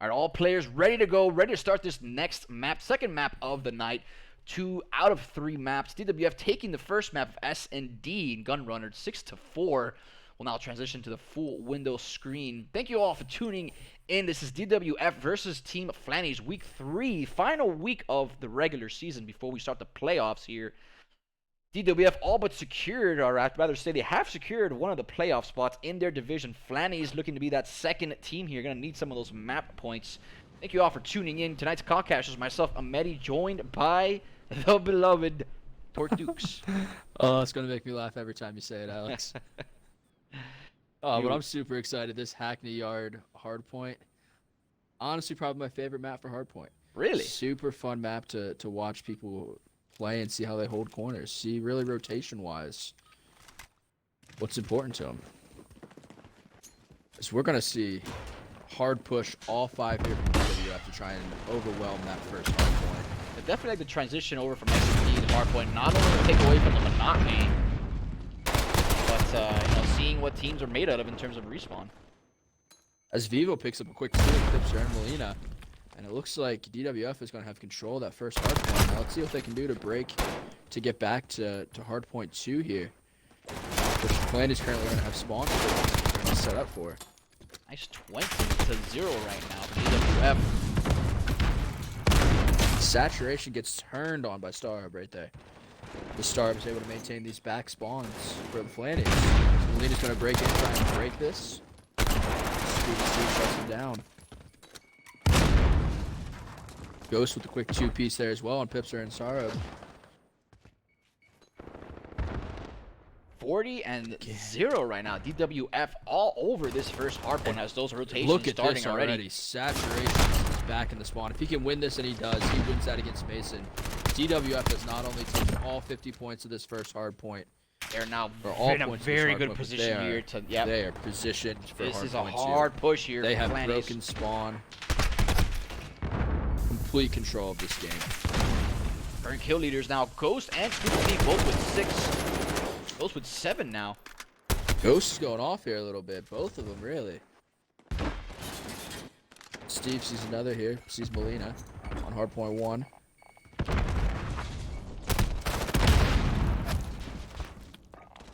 [SPEAKER 1] All right, all players ready to go, ready to start this next map, second map of the night. 2 out of 3 maps. DWF taking the first map of S&D Gunrunner 6-4. We'll now transition to the full window screen. Thank you all for tuning in. This is DWF versus Team Flannies, Week 3, final week of the regular season before we start the playoffs here. DWF all but secured, or I'd rather say they have secured one of the playoff spots in their division. Flannies looking to be that second team here. Going to need some of those map points. Thank you all for tuning in. Tonight's Codcast is myself, Amedi, joined by the beloved Tortukes.
[SPEAKER 2] Oh, it's going to make me laugh every time you say it, Alex. But I'm super excited. This Hackney Yard Hardpoint, honestly, probably my favorite map for Hardpoint.
[SPEAKER 1] Really?
[SPEAKER 2] Super fun map to watch people play and see how they hold corners. See really rotation-wise what's important to them. So we're going to see hard push all 5 here from DWF to try and overwhelm that first hardpoint.
[SPEAKER 1] I definitely like the transition over from S&D to Hardpoint, not only to take away from the monotony, but seeing what teams are made out of in terms of respawn.
[SPEAKER 2] As Vivo picks up a quick steal, clips Aaron Molina. And it looks like DWF is going to have control of that first hardpoint. Now let's see what they can do to break to get back to hardpoint 2 here. Which Flannies is currently going to have spawn to set up for.
[SPEAKER 1] Nice 20-0 right now for DWF.
[SPEAKER 2] Saturation gets turned on by Starhub right there. The Starhub is able to maintain these back spawns for the Flannies. So Molina's going to break in, try and break this. Steve shuts him down. Ghost with the quick 2-piece there as well on Pipster and Starhub.
[SPEAKER 1] 40-0 right now. DWF all over this first hardpoint has those rotations
[SPEAKER 2] Look at
[SPEAKER 1] starting
[SPEAKER 2] this
[SPEAKER 1] already.
[SPEAKER 2] Saturation is back in the spawn. If he can win this, and he does, he wins that against Mason. DWF has not only taken all 50 points of this first hardpoint.
[SPEAKER 1] They're now
[SPEAKER 2] all
[SPEAKER 1] in a very good position here to. Yep.
[SPEAKER 2] They are positioned for
[SPEAKER 1] This is a
[SPEAKER 2] hardpoint
[SPEAKER 1] hard push here.
[SPEAKER 2] They
[SPEAKER 1] for
[SPEAKER 2] have
[SPEAKER 1] Flannies.
[SPEAKER 2] broken spawn. Complete control of this game.
[SPEAKER 1] Current kill leaders now. Ghost and Steve both with 6. Ghost with 7 now.
[SPEAKER 2] Ghost is going off here a little bit. Both of them, really. Steve sees another here. Sees Molina on hardpoint 1.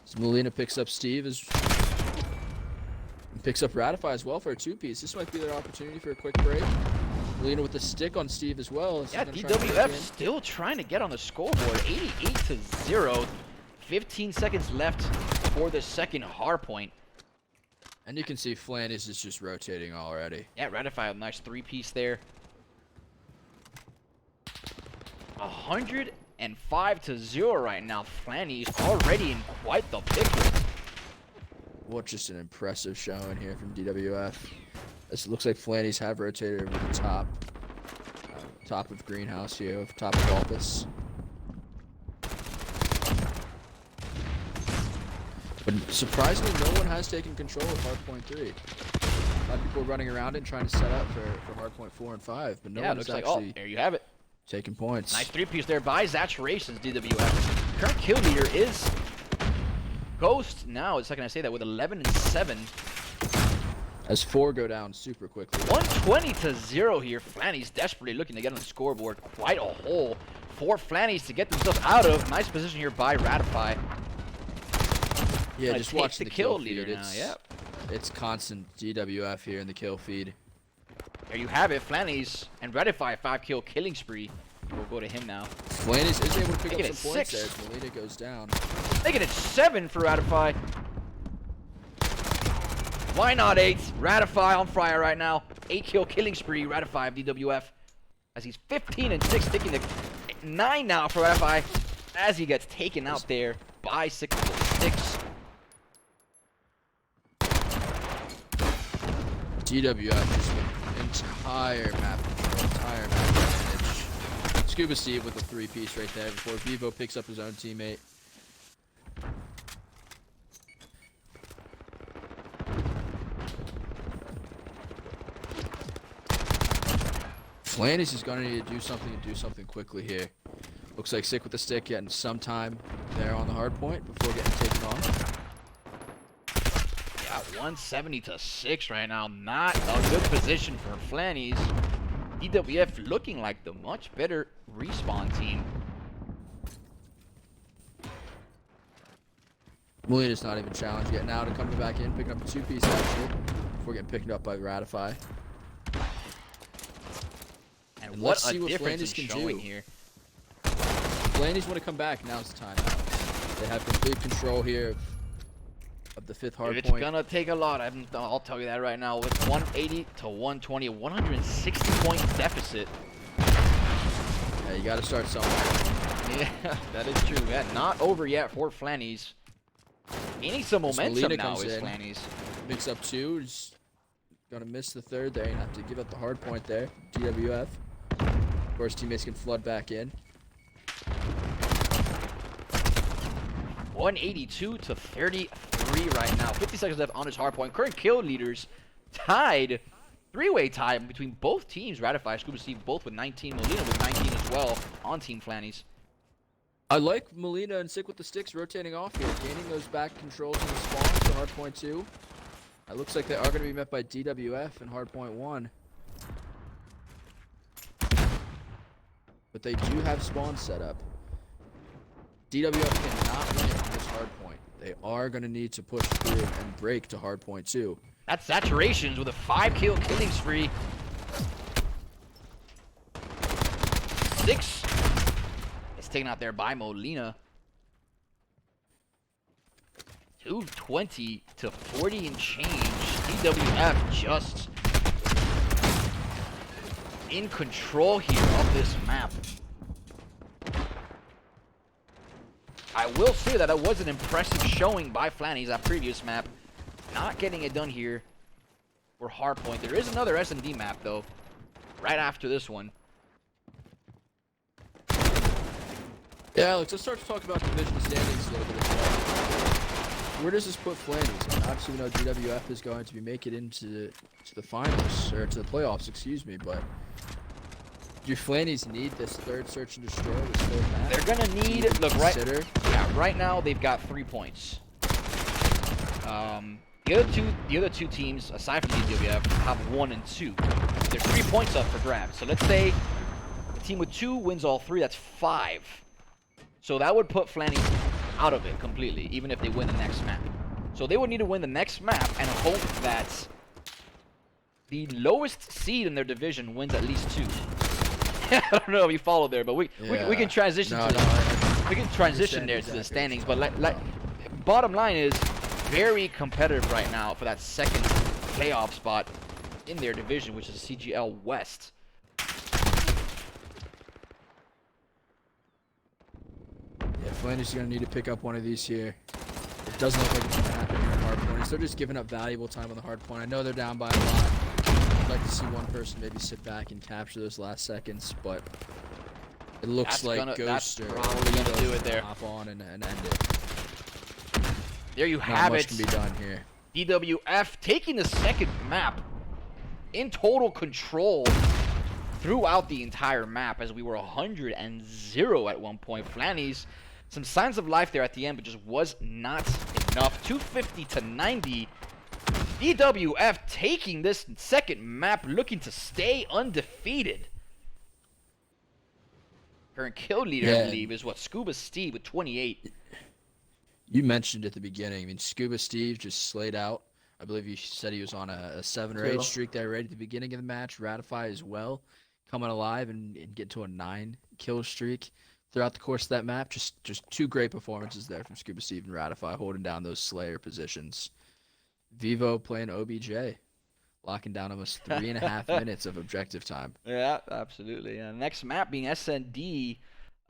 [SPEAKER 2] So Molina picks up Steve and picks up Ratify as well for a 2-piece. This might be their opportunity for a quick break. Molina with the stick on Steve as well.
[SPEAKER 1] Yeah, DWF still trying to get on the scoreboard. 88-0. 15 seconds left for the second hardpoint.
[SPEAKER 2] And you can see Flannies is just rotating already.
[SPEAKER 1] Yeah, Ratify a nice 3-piece there. 105-0 right now. Flannies already in quite the pickle.
[SPEAKER 2] What just an impressive showing here from DWF. This looks like Flannies have rotated over the top of Greenhouse here, top of Office. But surprisingly, no one has taken control of Hardpoint 3. A lot of people are running around and trying to set up for Hardpoint 4 and 5, but no one has actually
[SPEAKER 1] there you have it.
[SPEAKER 2] taken points.
[SPEAKER 1] Nice 3-piece there by Saturations, DWF. Current kill leader is Ghost now, the second I say that, with 11-7.
[SPEAKER 2] As 4 go down super quickly.
[SPEAKER 1] 120-0 here. Flannies desperately looking to get on the scoreboard. Quite a hole for Flannies to get themselves out of. Nice position here by Ratify.
[SPEAKER 2] Yeah, just watch
[SPEAKER 1] the
[SPEAKER 2] the
[SPEAKER 1] kill
[SPEAKER 2] feed.
[SPEAKER 1] leader now. Yep.
[SPEAKER 2] It's constant DWF here in the kill feed.
[SPEAKER 1] There you have it. Flannies and Ratify 5-kill killing spree. We'll go to him now.
[SPEAKER 2] Flannies is able to pick
[SPEAKER 1] Making
[SPEAKER 2] up
[SPEAKER 1] it
[SPEAKER 2] some points
[SPEAKER 1] 6.
[SPEAKER 2] there as Molina goes down.
[SPEAKER 1] Making it 7 for Ratify. Why not 8? Ratify on fire right now. 8-kill killing spree, Ratify of DWF. As he's 15-6, taking the 9 now for Ratify. As he gets taken out there by 6.
[SPEAKER 2] DWF just entire map advantage. Scuba Steve with a 3-piece right there before Vivo picks up his own teammate. Flannies is going to need to do something and do something quickly here. Looks like Sick with the stick getting some time there on the hard point before getting taken on.
[SPEAKER 1] Yeah, 170 to 6 right now. Not a good position for Flannies. DWF looking like the much better respawn team.
[SPEAKER 2] Molina's not even challenged yet now to come back in, picking up a 2-piece actually, before getting picked up by Ratify.
[SPEAKER 1] And
[SPEAKER 2] let's
[SPEAKER 1] what
[SPEAKER 2] see
[SPEAKER 1] a
[SPEAKER 2] what
[SPEAKER 1] difference
[SPEAKER 2] Flannies
[SPEAKER 1] in
[SPEAKER 2] can
[SPEAKER 1] showing
[SPEAKER 2] do.
[SPEAKER 1] here.
[SPEAKER 2] Flannies want to come back. Now's the time. They have complete control here of the 5th hard
[SPEAKER 1] It's
[SPEAKER 2] point.
[SPEAKER 1] gonna take a lot. I'll tell you that right now. With 180 to 120, 160 point deficit.
[SPEAKER 2] Yeah, you got to start somewhere.
[SPEAKER 1] Yeah, that is true. Yeah, not over yet for Flannies. Gaining some momentum now is Flannies.
[SPEAKER 2] Mix up 2. Just gonna miss the 3rd there. You have to give up the hard point there. DWF. Of course, teammates can flood back in.
[SPEAKER 1] 182 to 33 right now. 50 seconds left on his hard point. Current kill leaders tied. 3-way tie between both teams. Ratify, Scuba Steve both with 19. Molina with 19 as well on Team Flannies.
[SPEAKER 2] I like Molina and Sick with the Sticks rotating off here, gaining those back controls in the spawn for Hardpoint 2. It looks like they are going to be met by DWF and Hardpoint 1. But they do have spawn set up. DWF cannot win on this Hardpoint. They are going to need to push through and break to Hardpoint 2.
[SPEAKER 1] That's Saturations with a 5-kill killing spree. 6. It's taken out there by Molina. 220 to 40 and change. DWF just in control here of this map. I will say that it was an impressive showing by Flannies that previous map. Not getting it done here for Hardpoint. There is another S&D map though, right after this one.
[SPEAKER 2] Yeah, let's start to talk about division standings a little bit as well. Where does this put Flannies? I mean, obviously, we know DWF is going to be making it into the finals, or to the playoffs, excuse me, but do Flannies need this 3rd search and destroy, this 3rd map?
[SPEAKER 1] They're gonna need, look, right now they've got 3 points. The other two teams, aside from DWF, have 1 and 2. There's 3 points up for grabs. So let's say the team with 2 wins all 3, that's 5. So that would put Flannies out of it completely, even if they win the next map. So they would need to win the next map and hope that the lowest seed in their division wins at least 2. I don't know if you follow there, but we can transition we can transition there to the standings. But bottom line is very competitive right now for that 2nd playoff spot in their division, which is CGL West.
[SPEAKER 2] Yeah, Flannies is going to need to pick up one of these here. It doesn't look like it's going to happen here on Hardpoint. They're just giving up valuable time on the Hardpoint. I know they're down by a lot. I'd like to see one person maybe sit back and capture those last seconds, but it looks like Ghost
[SPEAKER 1] that's probably going to do it there.
[SPEAKER 2] Hop on and end it.
[SPEAKER 1] There you
[SPEAKER 2] Not
[SPEAKER 1] have
[SPEAKER 2] much
[SPEAKER 1] it.
[SPEAKER 2] can be done here.
[SPEAKER 1] DWF taking the 2nd map in total control throughout the entire map, as we were 100 and 0 at one point. Flannies, some signs of life there at the end, but just was not enough. 250 to 90. DWF taking this 2nd map, looking to stay undefeated. Current kill leader, I believe, is what, Scuba Steve with 28.
[SPEAKER 2] You mentioned at the beginning, I mean, Scuba Steve just slayed out. I believe you said he was on a 7 or 8 streak there right at the beginning of the match. Ratify as well, coming alive and get to a 9-kill streak throughout the course of that map. Just 2 great performances there from Scuba Steve and Ratify, holding down those Slayer positions. Vivo playing OBJ, locking down almost 3.5 minutes of objective time.
[SPEAKER 1] Yeah, absolutely. Yeah. Next map being SND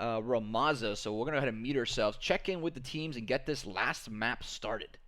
[SPEAKER 1] Ramaza. So we're going to go ahead and meet ourselves, check in with the teams, and get this last map started.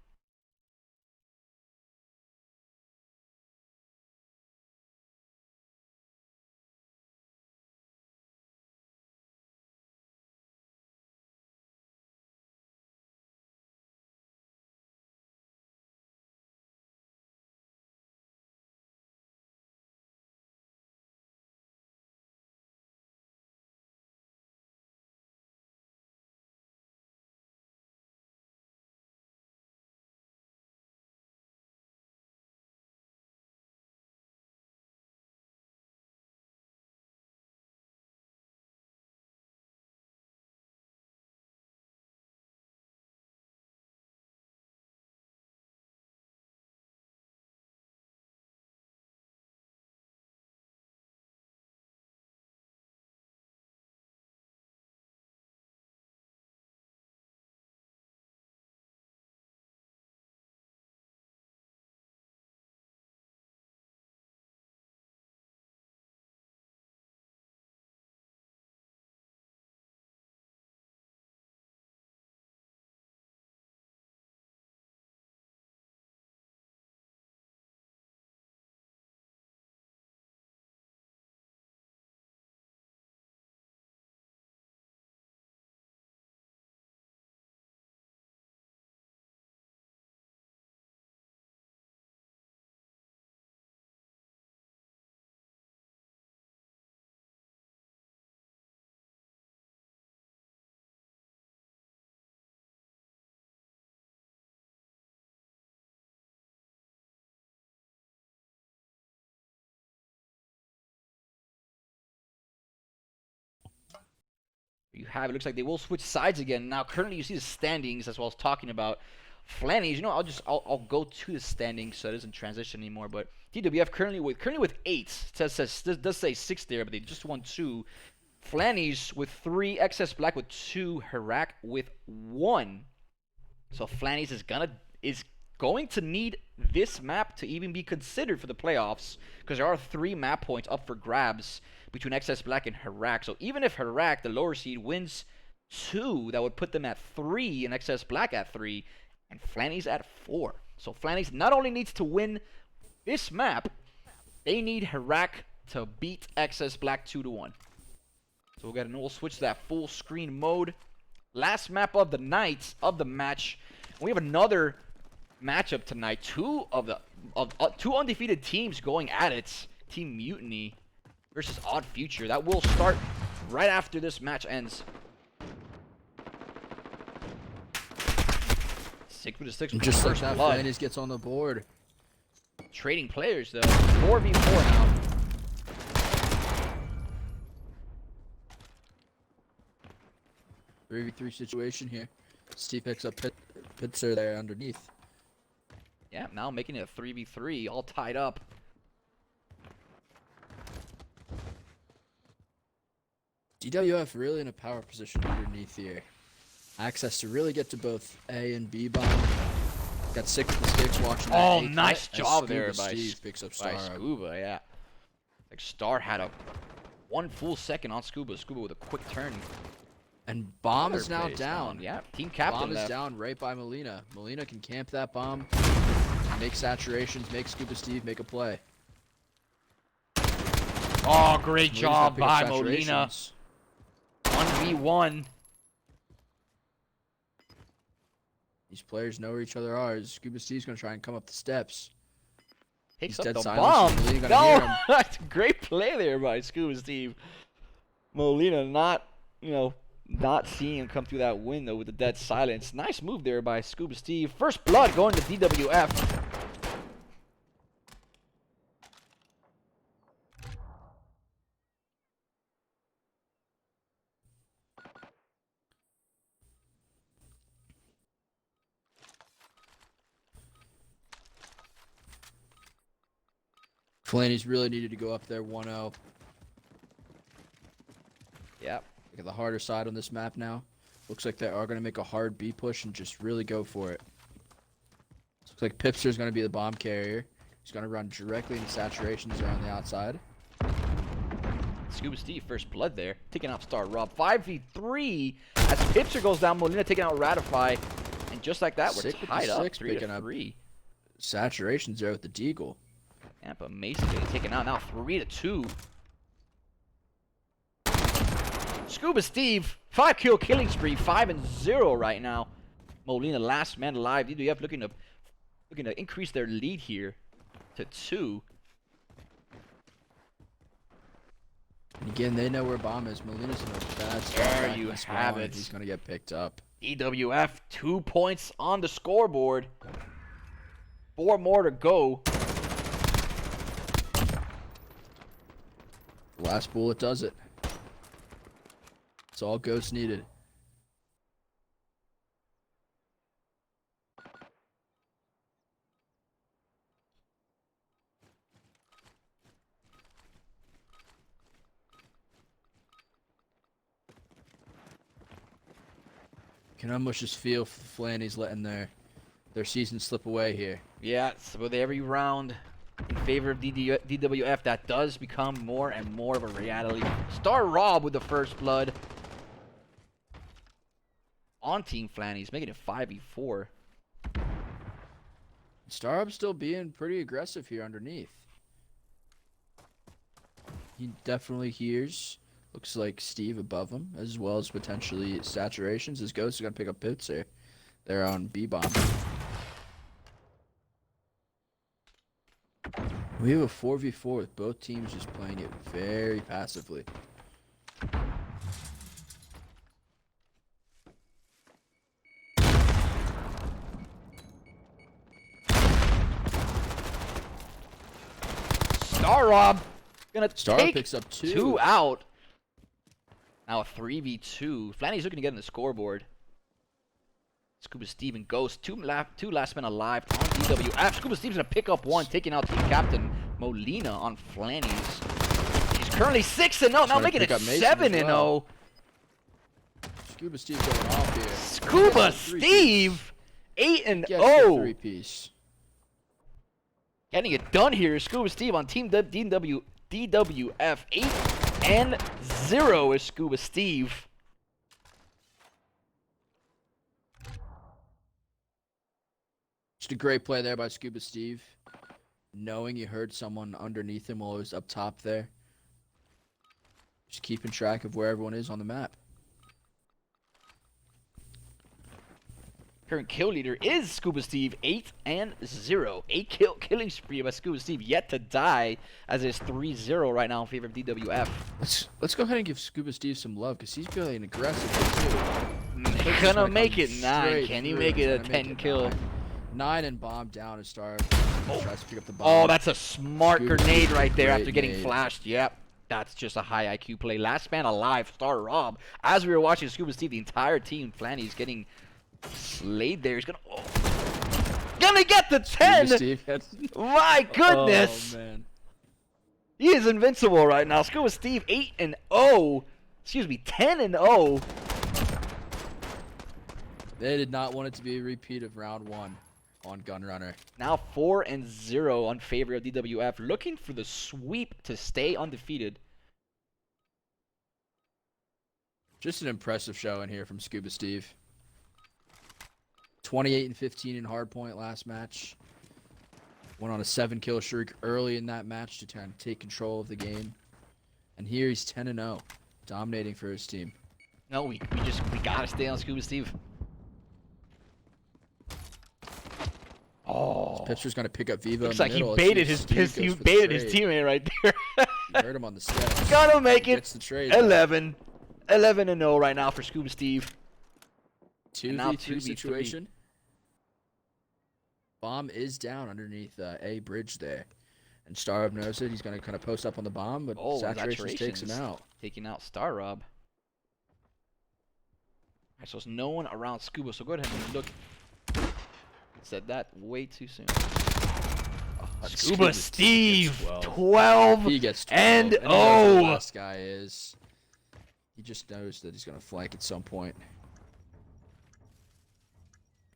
[SPEAKER 1] you have it. Looks like they will switch sides again. Now, currently, you see the standings. That's what I was talking about. Flannies, you know, I'll go to the standings so it doesn't transition anymore. But DWF currently with 8. It does say 6 there, but they just won 2. Flannies with 3. XS Black with 2. Harak with 1. So Flannies is going to need this map to even be considered for the playoffs, because there are 3 map points up for grabs between XS Black and Harak. So even if Harak, the lower seed, wins 2, that would put them at 3 and XS Black at 3 and Flannies at 4. So Flannies not only needs to win this map, they need Harak to beat XS Black 2-1. So we'll switch to that full screen mode. Last map of the night of the match. We have another matchup tonight. Two undefeated teams going at it. Team Mutiny versus Odd Future. That will start right after this match ends. 6-6.
[SPEAKER 2] Just like that, Flannies gets on the board.
[SPEAKER 1] Trading players though. 4v4 now.
[SPEAKER 2] Three v 3 situation here. Steve picks up Pitzer there underneath.
[SPEAKER 1] Yeah, now making it a 3v3, all tied up.
[SPEAKER 2] DWF really in a power position underneath here. Access to really get to both A and B bomb. Got 6 of the sticks watching that.
[SPEAKER 1] Oh, nice job there by
[SPEAKER 2] Steve picks up Star.
[SPEAKER 1] Scuba, yeah. Like Star had a 1 full second on Scuba. Scuba with a quick turn.
[SPEAKER 2] And bomb is now down.
[SPEAKER 1] Yeah, team captain
[SPEAKER 2] Bomb
[SPEAKER 1] left.
[SPEAKER 2] is down right by Molina. Molina can camp that bomb, make saturations, make Scuba Steve make a play.
[SPEAKER 1] Oh, great
[SPEAKER 2] Molina's
[SPEAKER 1] job
[SPEAKER 2] gonna pick
[SPEAKER 1] by
[SPEAKER 2] up
[SPEAKER 1] Molina.
[SPEAKER 2] saturations.
[SPEAKER 1] 1v1.
[SPEAKER 2] These players know where each other are. Scuba Steve's gonna try and come up the steps.
[SPEAKER 1] Takes
[SPEAKER 2] He's
[SPEAKER 1] up
[SPEAKER 2] dead
[SPEAKER 1] the
[SPEAKER 2] silent,
[SPEAKER 1] bomb.
[SPEAKER 2] so Molina gonna hear
[SPEAKER 1] No,
[SPEAKER 2] him.
[SPEAKER 1] that's a great play there by Scuba Steve. Molina not seeing him come through that window with the dead silence. Nice move there by Scuba Steve. First blood going to DWF.
[SPEAKER 2] Flannies really needed to go up there 1-0.
[SPEAKER 1] Yep.
[SPEAKER 2] Look at the harder side on this map now. Looks like they are going to make a hard B push and just really go for it. Looks like Pipster's going to be the bomb carrier. He's going to run directly into saturations around the outside.
[SPEAKER 1] Scuba Steve, first blood there. Taking out Star Rob. 5v3 as Pipster goes down. Molina taking out Ratify. And just like that, we're tied up 3-3.
[SPEAKER 2] Saturations there with the Deagle.
[SPEAKER 1] Yeah, but Mason getting taken out now 3-2. Scuba Steve, 5-kill killing spree, 5-0 right now. Molina last man alive. DWF looking to increase their lead here to 2.
[SPEAKER 2] And again, they know where bomb is. Molina's in a bad spot.
[SPEAKER 1] There you have it.
[SPEAKER 2] He's gonna get picked up.
[SPEAKER 1] DWF 2 points on the scoreboard. 4 more to go.
[SPEAKER 2] Last bullet does it. It's all Ghost needed. Can almost just feel Flannies letting their season slip away here.
[SPEAKER 1] Yeah, so with every round in favor of DWF, that does become more and more of a reality. Star Rob with the first blood on Team Flannies, making it 5v4.
[SPEAKER 2] Starhub's still being pretty aggressive here underneath. He definitely hears. Looks like Steve above him, as well as potentially saturations. His Ghost is going to pick up Pitzer. They're on B-bomb. We have a 4v4 with both teams just playing it very passively.
[SPEAKER 1] Star Rob gonna
[SPEAKER 2] Star
[SPEAKER 1] take
[SPEAKER 2] picks up 2.
[SPEAKER 1] 2 out. Now a 3v2. Flannies looking to get on the scoreboard. Scuba Steve and Ghost, two last men alive on DWF. Scuba Steve's gonna pick up one, taking out team captain Molina on Flannies. He's currently 6-0, now making it 7-0.
[SPEAKER 2] Scuba Steve going off here.
[SPEAKER 1] Scuba Steve, 8-0.
[SPEAKER 2] Three-piece.
[SPEAKER 1] Getting it done here. Scuba Steve on team DWF, 8-0 is Scuba Steve.
[SPEAKER 2] Just a great play there by Scuba Steve. Knowing you heard someone underneath him while he was up top there. Just keeping track of where everyone is on the map.
[SPEAKER 1] Current kill leader is Scuba Steve, 8-0. 8 killing spree by Scuba Steve, yet to die, as it's 3-0 right now in favor of DWF.
[SPEAKER 2] Let's go ahead and give Scuba Steve some love, because he's playing aggressive too.
[SPEAKER 1] Gonna make it 9. Can you make it a 10 kill?
[SPEAKER 2] 9 and bomb down as Star tries to pick up the bomb.
[SPEAKER 1] Oh, that's a smart
[SPEAKER 2] Scuba
[SPEAKER 1] grenade
[SPEAKER 2] Steve,
[SPEAKER 1] right there
[SPEAKER 2] great
[SPEAKER 1] after getting
[SPEAKER 2] nade.
[SPEAKER 1] flashed. Yep. That's just a high IQ play. Last man alive, Star Rob. As we were watching Scuba Steve, the entire team, Flannies, getting slayed there. He's gonna get the 10.
[SPEAKER 2] Steve,
[SPEAKER 1] My goodness.
[SPEAKER 2] Oh, man.
[SPEAKER 1] He is invincible right now. Scuba Steve, 8-0. Excuse me, 10-0.
[SPEAKER 2] They did not want it to be a repeat of round 1 on Gunrunner.
[SPEAKER 1] Now 4-0 on favor of DWF, looking for the sweep to stay undefeated.
[SPEAKER 2] Just an impressive show in here from Scuba Steve. 28-15 in Hardpoint last match. Went on a 7-kill streak early in that match to try and take control of the game. And here he's 10-0, dominating for his team.
[SPEAKER 1] No, we gotta stay on Scuba Steve. Oh,
[SPEAKER 2] Pitcher's gonna pick up Vivo.
[SPEAKER 1] looks
[SPEAKER 2] in
[SPEAKER 1] like
[SPEAKER 2] the
[SPEAKER 1] he
[SPEAKER 2] middle.
[SPEAKER 1] baited
[SPEAKER 2] Let's
[SPEAKER 1] his
[SPEAKER 2] see if Steve
[SPEAKER 1] he
[SPEAKER 2] goes for the
[SPEAKER 1] baited his
[SPEAKER 2] trade.
[SPEAKER 1] teammate right there.
[SPEAKER 2] You heard him on the steps.
[SPEAKER 1] Gotta make it.
[SPEAKER 2] Gets the trade.
[SPEAKER 1] 11-0 right now for Scuba Steve.
[SPEAKER 2] 2v3 situation. Bomb is down underneath A bridge there. And Starub knows it. He's going to kind of post up on the bomb, but
[SPEAKER 1] Oh,
[SPEAKER 2] Saturations takes him
[SPEAKER 1] Saturations
[SPEAKER 2] out.
[SPEAKER 1] taking out Star Rob. Alright, so there's no one around Scuba, so go ahead and look. Said that way too soon. Scuba Steve, 12
[SPEAKER 2] He gets 12.
[SPEAKER 1] and
[SPEAKER 2] he knows who the
[SPEAKER 1] 0.
[SPEAKER 2] last guy is. He just knows that he's going to flank at some point.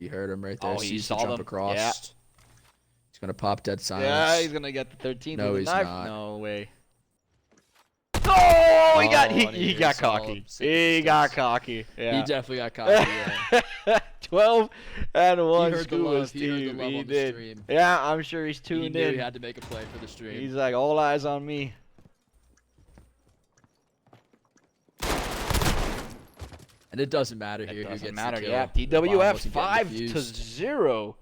[SPEAKER 2] You heard him right there.
[SPEAKER 1] Oh, he
[SPEAKER 2] Sees
[SPEAKER 1] saw
[SPEAKER 2] the jump
[SPEAKER 1] them.
[SPEAKER 2] across.
[SPEAKER 1] Yeah.
[SPEAKER 2] He's going to pop dead silence.
[SPEAKER 1] Yeah, he's gonna get the 13th
[SPEAKER 2] No,
[SPEAKER 1] with a
[SPEAKER 2] he's
[SPEAKER 1] knife.
[SPEAKER 2] not.
[SPEAKER 1] No way. Oh, he got
[SPEAKER 2] and
[SPEAKER 1] he got
[SPEAKER 2] saw
[SPEAKER 1] cocky.
[SPEAKER 2] him
[SPEAKER 1] He got cocky. Yeah.
[SPEAKER 2] He definitely got cocky. Yeah.
[SPEAKER 1] 12 and 1
[SPEAKER 2] heard the
[SPEAKER 1] Scuba
[SPEAKER 2] love. He heard the
[SPEAKER 1] Steve.
[SPEAKER 2] love
[SPEAKER 1] He
[SPEAKER 2] on the
[SPEAKER 1] did.
[SPEAKER 2] stream.
[SPEAKER 1] Yeah, I'm sure he's
[SPEAKER 2] He
[SPEAKER 1] tuned
[SPEAKER 2] knew
[SPEAKER 1] in.
[SPEAKER 2] he had to make a play for the stream.
[SPEAKER 1] He's like, all eyes on me.
[SPEAKER 2] And it doesn't matter here
[SPEAKER 1] It
[SPEAKER 2] who
[SPEAKER 1] doesn't
[SPEAKER 2] gets
[SPEAKER 1] matter.
[SPEAKER 2] the kill.
[SPEAKER 1] Yeah,
[SPEAKER 2] The bomb
[SPEAKER 1] DWF
[SPEAKER 2] wasn't getting defused.
[SPEAKER 1] 5-0.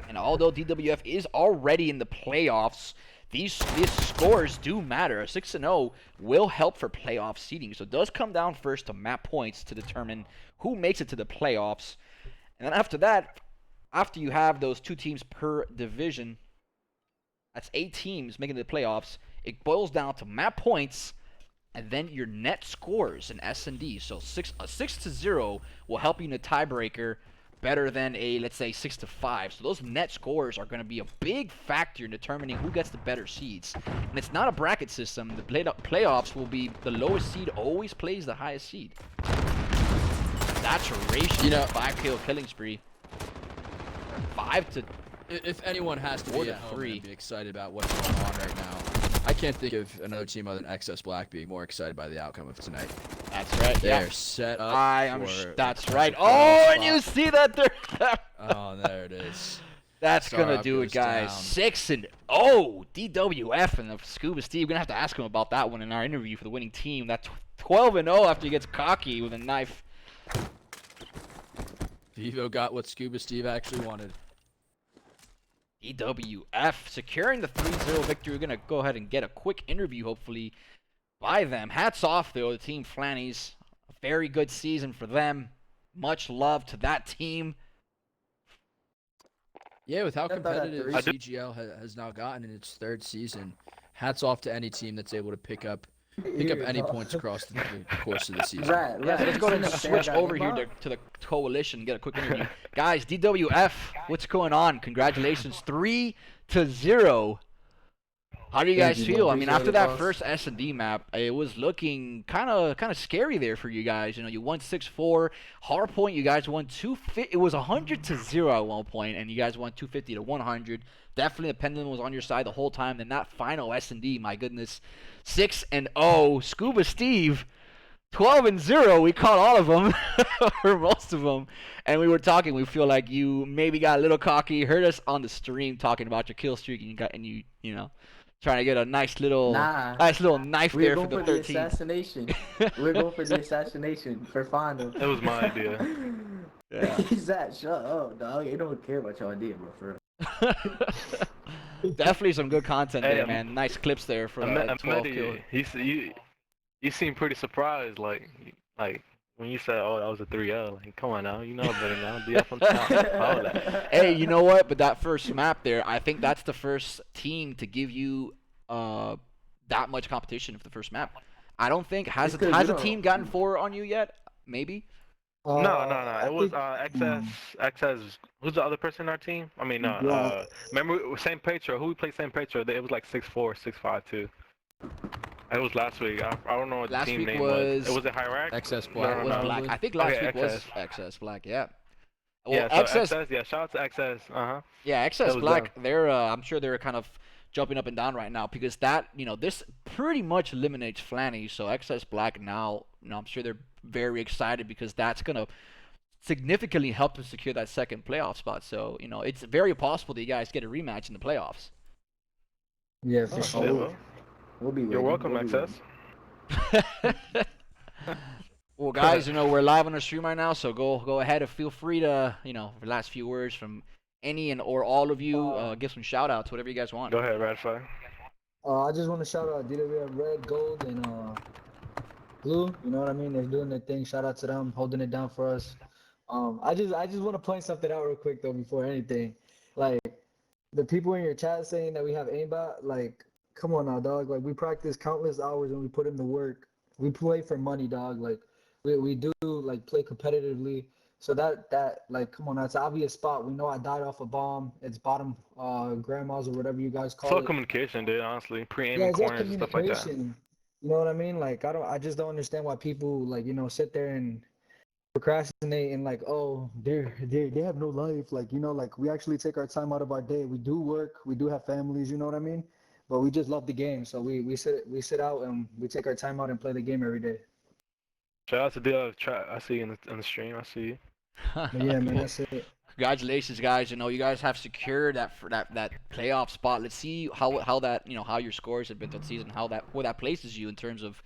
[SPEAKER 1] And although DWF is already in the playoffs, these scores do matter. A 6-0 will help for playoff seeding. So it does come down first to map points to determine who makes it to the playoffs. And then after that, after you have those 2 teams per division, that's 8 teams making the playoffs. It boils down to map points and then your net scores in S&D. So a 6-0 will help you in a tiebreaker better than a, let's say, 6-5. So those net scores are going to be a big factor in determining who gets the better seeds. And it's not a bracket system. The playoffs will be the lowest seed always plays the highest seed. Saturation, 5-kill killing spree. 5 to
[SPEAKER 2] If anyone has to
[SPEAKER 1] 4
[SPEAKER 2] be
[SPEAKER 1] to
[SPEAKER 2] at home
[SPEAKER 1] 3.
[SPEAKER 2] and be excited about what's going on right now, I can't think of another team other than XS Black being more excited by the outcome of tonight.
[SPEAKER 1] That's right.
[SPEAKER 2] They're
[SPEAKER 1] Yeah.
[SPEAKER 2] set up.
[SPEAKER 1] That's right. Oh, and you see that there.
[SPEAKER 2] Oh, there it is.
[SPEAKER 1] That's
[SPEAKER 2] Star
[SPEAKER 1] gonna
[SPEAKER 2] Up
[SPEAKER 1] do it,
[SPEAKER 2] goes
[SPEAKER 1] guys.
[SPEAKER 2] down.
[SPEAKER 1] 6-0 DWF and the Scuba Steve. We're gonna have to ask him about that one in our interview for the winning team. That 12-0 after he gets cocky with a knife.
[SPEAKER 2] Vivo got what Scuba Steve actually wanted.
[SPEAKER 1] DWF securing the 3-0 victory. We're gonna go ahead and get a quick interview, hopefully, by them. Hats off, though, to Team Flannies. A very good season for them. Much love to that team.
[SPEAKER 2] Yeah, with how competitive
[SPEAKER 3] three.
[SPEAKER 2] CGL has now gotten in its 3rd season, hats off to any team that's able to pick up pick up any points across the course of the season.
[SPEAKER 3] Right,
[SPEAKER 1] Yeah, so let's go ahead and
[SPEAKER 3] Seen them say
[SPEAKER 1] switch
[SPEAKER 3] I got
[SPEAKER 1] over here
[SPEAKER 3] aimbot?
[SPEAKER 1] to the coalition and get a quick interview. Guys, DWF, what's going on? Congratulations, 3-0. How do you
[SPEAKER 3] Thank
[SPEAKER 1] guys
[SPEAKER 3] you,
[SPEAKER 1] feel?
[SPEAKER 3] bro.
[SPEAKER 1] I mean,
[SPEAKER 3] Appreciate
[SPEAKER 1] after
[SPEAKER 3] it,
[SPEAKER 1] that
[SPEAKER 3] boss.
[SPEAKER 1] first S&D map, it was looking kind of scary there for you guys. You know, you won 6-4. Hardpoint, you guys won 250. It was 100-0 at one point, and you guys won 250 to 100. Definitely, the pendulum was on your side the whole time. And that final S&D, my goodness, 6-0. Scuba Steve, 12-0. We caught all of them, or most of them. And we were talking. We feel like you maybe got a little cocky. Heard us on the stream talking about your kill streak, and you know. Trying to get a nice little
[SPEAKER 3] Nah,
[SPEAKER 1] knife
[SPEAKER 3] we're
[SPEAKER 1] there for
[SPEAKER 3] going
[SPEAKER 1] the
[SPEAKER 3] for the
[SPEAKER 1] 13th.
[SPEAKER 3] assassination. We're going for the assassination for Fondo.
[SPEAKER 4] It was my idea.
[SPEAKER 1] Yeah.
[SPEAKER 3] He's that. Shut up, dog. You don't care about your idea, bro. For real.
[SPEAKER 1] Definitely some good content
[SPEAKER 4] Hey,
[SPEAKER 1] there, man. Nice clips there for the 12 kill.
[SPEAKER 4] You seem pretty surprised, like when you said, "Oh, that was a 3L." Like, come on now, you know better now. DF on top. All that.
[SPEAKER 1] Hey, you know what? But that first map there, I think that's the first team to give you that much competition for the first map. I don't think has
[SPEAKER 3] It's 'cause
[SPEAKER 1] a
[SPEAKER 3] you
[SPEAKER 1] team
[SPEAKER 3] don't-
[SPEAKER 1] gotten 4 on you yet? Maybe.
[SPEAKER 4] No.
[SPEAKER 3] I
[SPEAKER 4] It was
[SPEAKER 3] think-
[SPEAKER 4] XS. Who's the other person in our team? I mean,
[SPEAKER 3] Yeah.
[SPEAKER 4] remember San Pedro? Who we played San Pedro? It was like 6-4, 6-5 too. It was last week. I don't know what
[SPEAKER 1] Last
[SPEAKER 4] the team
[SPEAKER 1] week
[SPEAKER 4] name
[SPEAKER 1] was-
[SPEAKER 4] was. It was a Hierarch?
[SPEAKER 2] XS
[SPEAKER 1] It
[SPEAKER 2] Black.
[SPEAKER 4] No,
[SPEAKER 1] was
[SPEAKER 4] no.
[SPEAKER 1] Black. I think last
[SPEAKER 4] Okay,
[SPEAKER 1] week was
[SPEAKER 4] XS.
[SPEAKER 1] XS Black. Yeah. Well,
[SPEAKER 4] Yeah, so
[SPEAKER 1] XS.
[SPEAKER 4] XS. Yeah, shout out to XS.
[SPEAKER 1] Yeah,
[SPEAKER 4] That
[SPEAKER 1] XS
[SPEAKER 4] was
[SPEAKER 1] Black, they're I'm sure they're kind of jumping up and down right now because that, this pretty much eliminates Flannies. So XS Black now, I'm sure they're very excited because that's going to significantly help to secure that second playoff spot. So, it's very possible that you guys get a rematch in the playoffs.
[SPEAKER 3] Yeah, for
[SPEAKER 4] Oh,
[SPEAKER 3] sure.
[SPEAKER 4] shit, well.
[SPEAKER 3] We'll be
[SPEAKER 4] You're
[SPEAKER 3] ready.
[SPEAKER 4] welcome,
[SPEAKER 3] We'll be
[SPEAKER 4] XS.
[SPEAKER 1] Well, guys, we're live on the stream right now, so go ahead and feel free to, for the last few words from any or all of you, give some shout outs, whatever you guys want.
[SPEAKER 4] Go ahead, Ratify.
[SPEAKER 5] I just want to shout out DWF Red, Gold, and Blue. You know what I mean? They're doing their thing. Shout out to them, holding it down for us. I just want to point something out real quick though before anything. Like the people in your chat saying that we have aimbot, like, come on now, dog. Like we practice countless hours and we put in the work. We play for money, dog. Like we do like play competitively. So that like, come on, that's an obvious spot. We know I died off a bomb. It's bottom grandmas or whatever you guys
[SPEAKER 4] It's all
[SPEAKER 5] call it.
[SPEAKER 4] communication, dude. Honestly,
[SPEAKER 5] Yeah,
[SPEAKER 4] pre-aiming
[SPEAKER 5] it's just
[SPEAKER 4] corners and stuff like that.
[SPEAKER 5] communication. You know what I mean? Like I just don't understand why people like, sit there and procrastinate and like, oh, they have no life. Like, like we actually take our time out of our day. We do work, we do have families, you know what I mean? But we just love the game. So we sit out and we take our time out and play the game every day.
[SPEAKER 4] Shout out to DWF. I see you in the stream. I see you.
[SPEAKER 5] But yeah, man, that's it.
[SPEAKER 1] Congratulations, guys! You guys have secured that playoff spot. Let's see how that how your scores have been this season, where that places you in terms of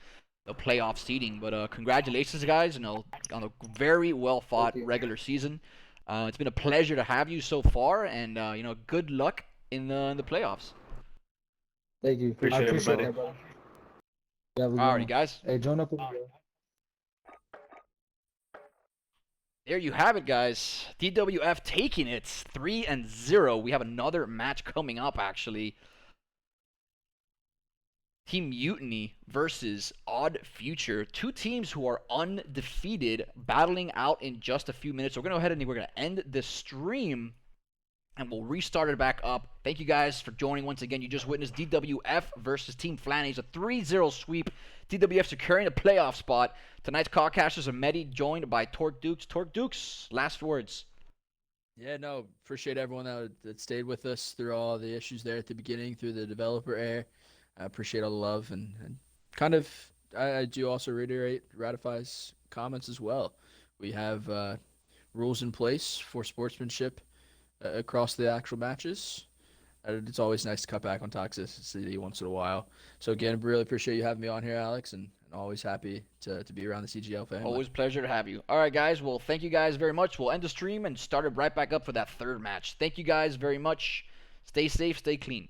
[SPEAKER 1] the playoff seeding. But congratulations, guys! On a very well fought
[SPEAKER 5] Thank you.
[SPEAKER 1] regular season. It's been a pleasure to have you so far, and good luck in the playoffs.
[SPEAKER 5] Thank you.
[SPEAKER 4] Appreciate
[SPEAKER 5] I appreciate
[SPEAKER 4] everybody.
[SPEAKER 5] that, bro. Yeah, have a good
[SPEAKER 1] Alrighty,
[SPEAKER 5] one.
[SPEAKER 1] guys.
[SPEAKER 5] Hey, join up with me, bro.
[SPEAKER 1] There you have it, guys. DWF taking it 3-0. We have another match coming up, actually. Team Mutiny versus Odd Future. Two teams who are undefeated, battling out in just a few minutes. So we're going to go ahead and we're going to end the stream, and we'll restart it back up. Thank you guys for joining once again. You just witnessed DWF versus Team Flannies, a 3-0 sweep. DWF securing a playoff spot. Tonight's callcasters are Medi, joined by Torque Dukes. Torque Dukes, last words.
[SPEAKER 2] Yeah, no, appreciate everyone that stayed with us through all the issues there at the beginning, through the developer error. I appreciate all the love and kind of, I do also reiterate Ratify's comments as well. We have rules in place for sportsmanship across the actual matches. It's always nice to cut back on toxicity once in a while. So again, really appreciate you having me on here, Alex, and always happy to be around the CGL family.
[SPEAKER 1] Always a pleasure to have you. All right, guys. Well, thank you guys very much. We'll end the stream and start it right back up for that third match. Thank you guys very much. Stay safe, stay clean.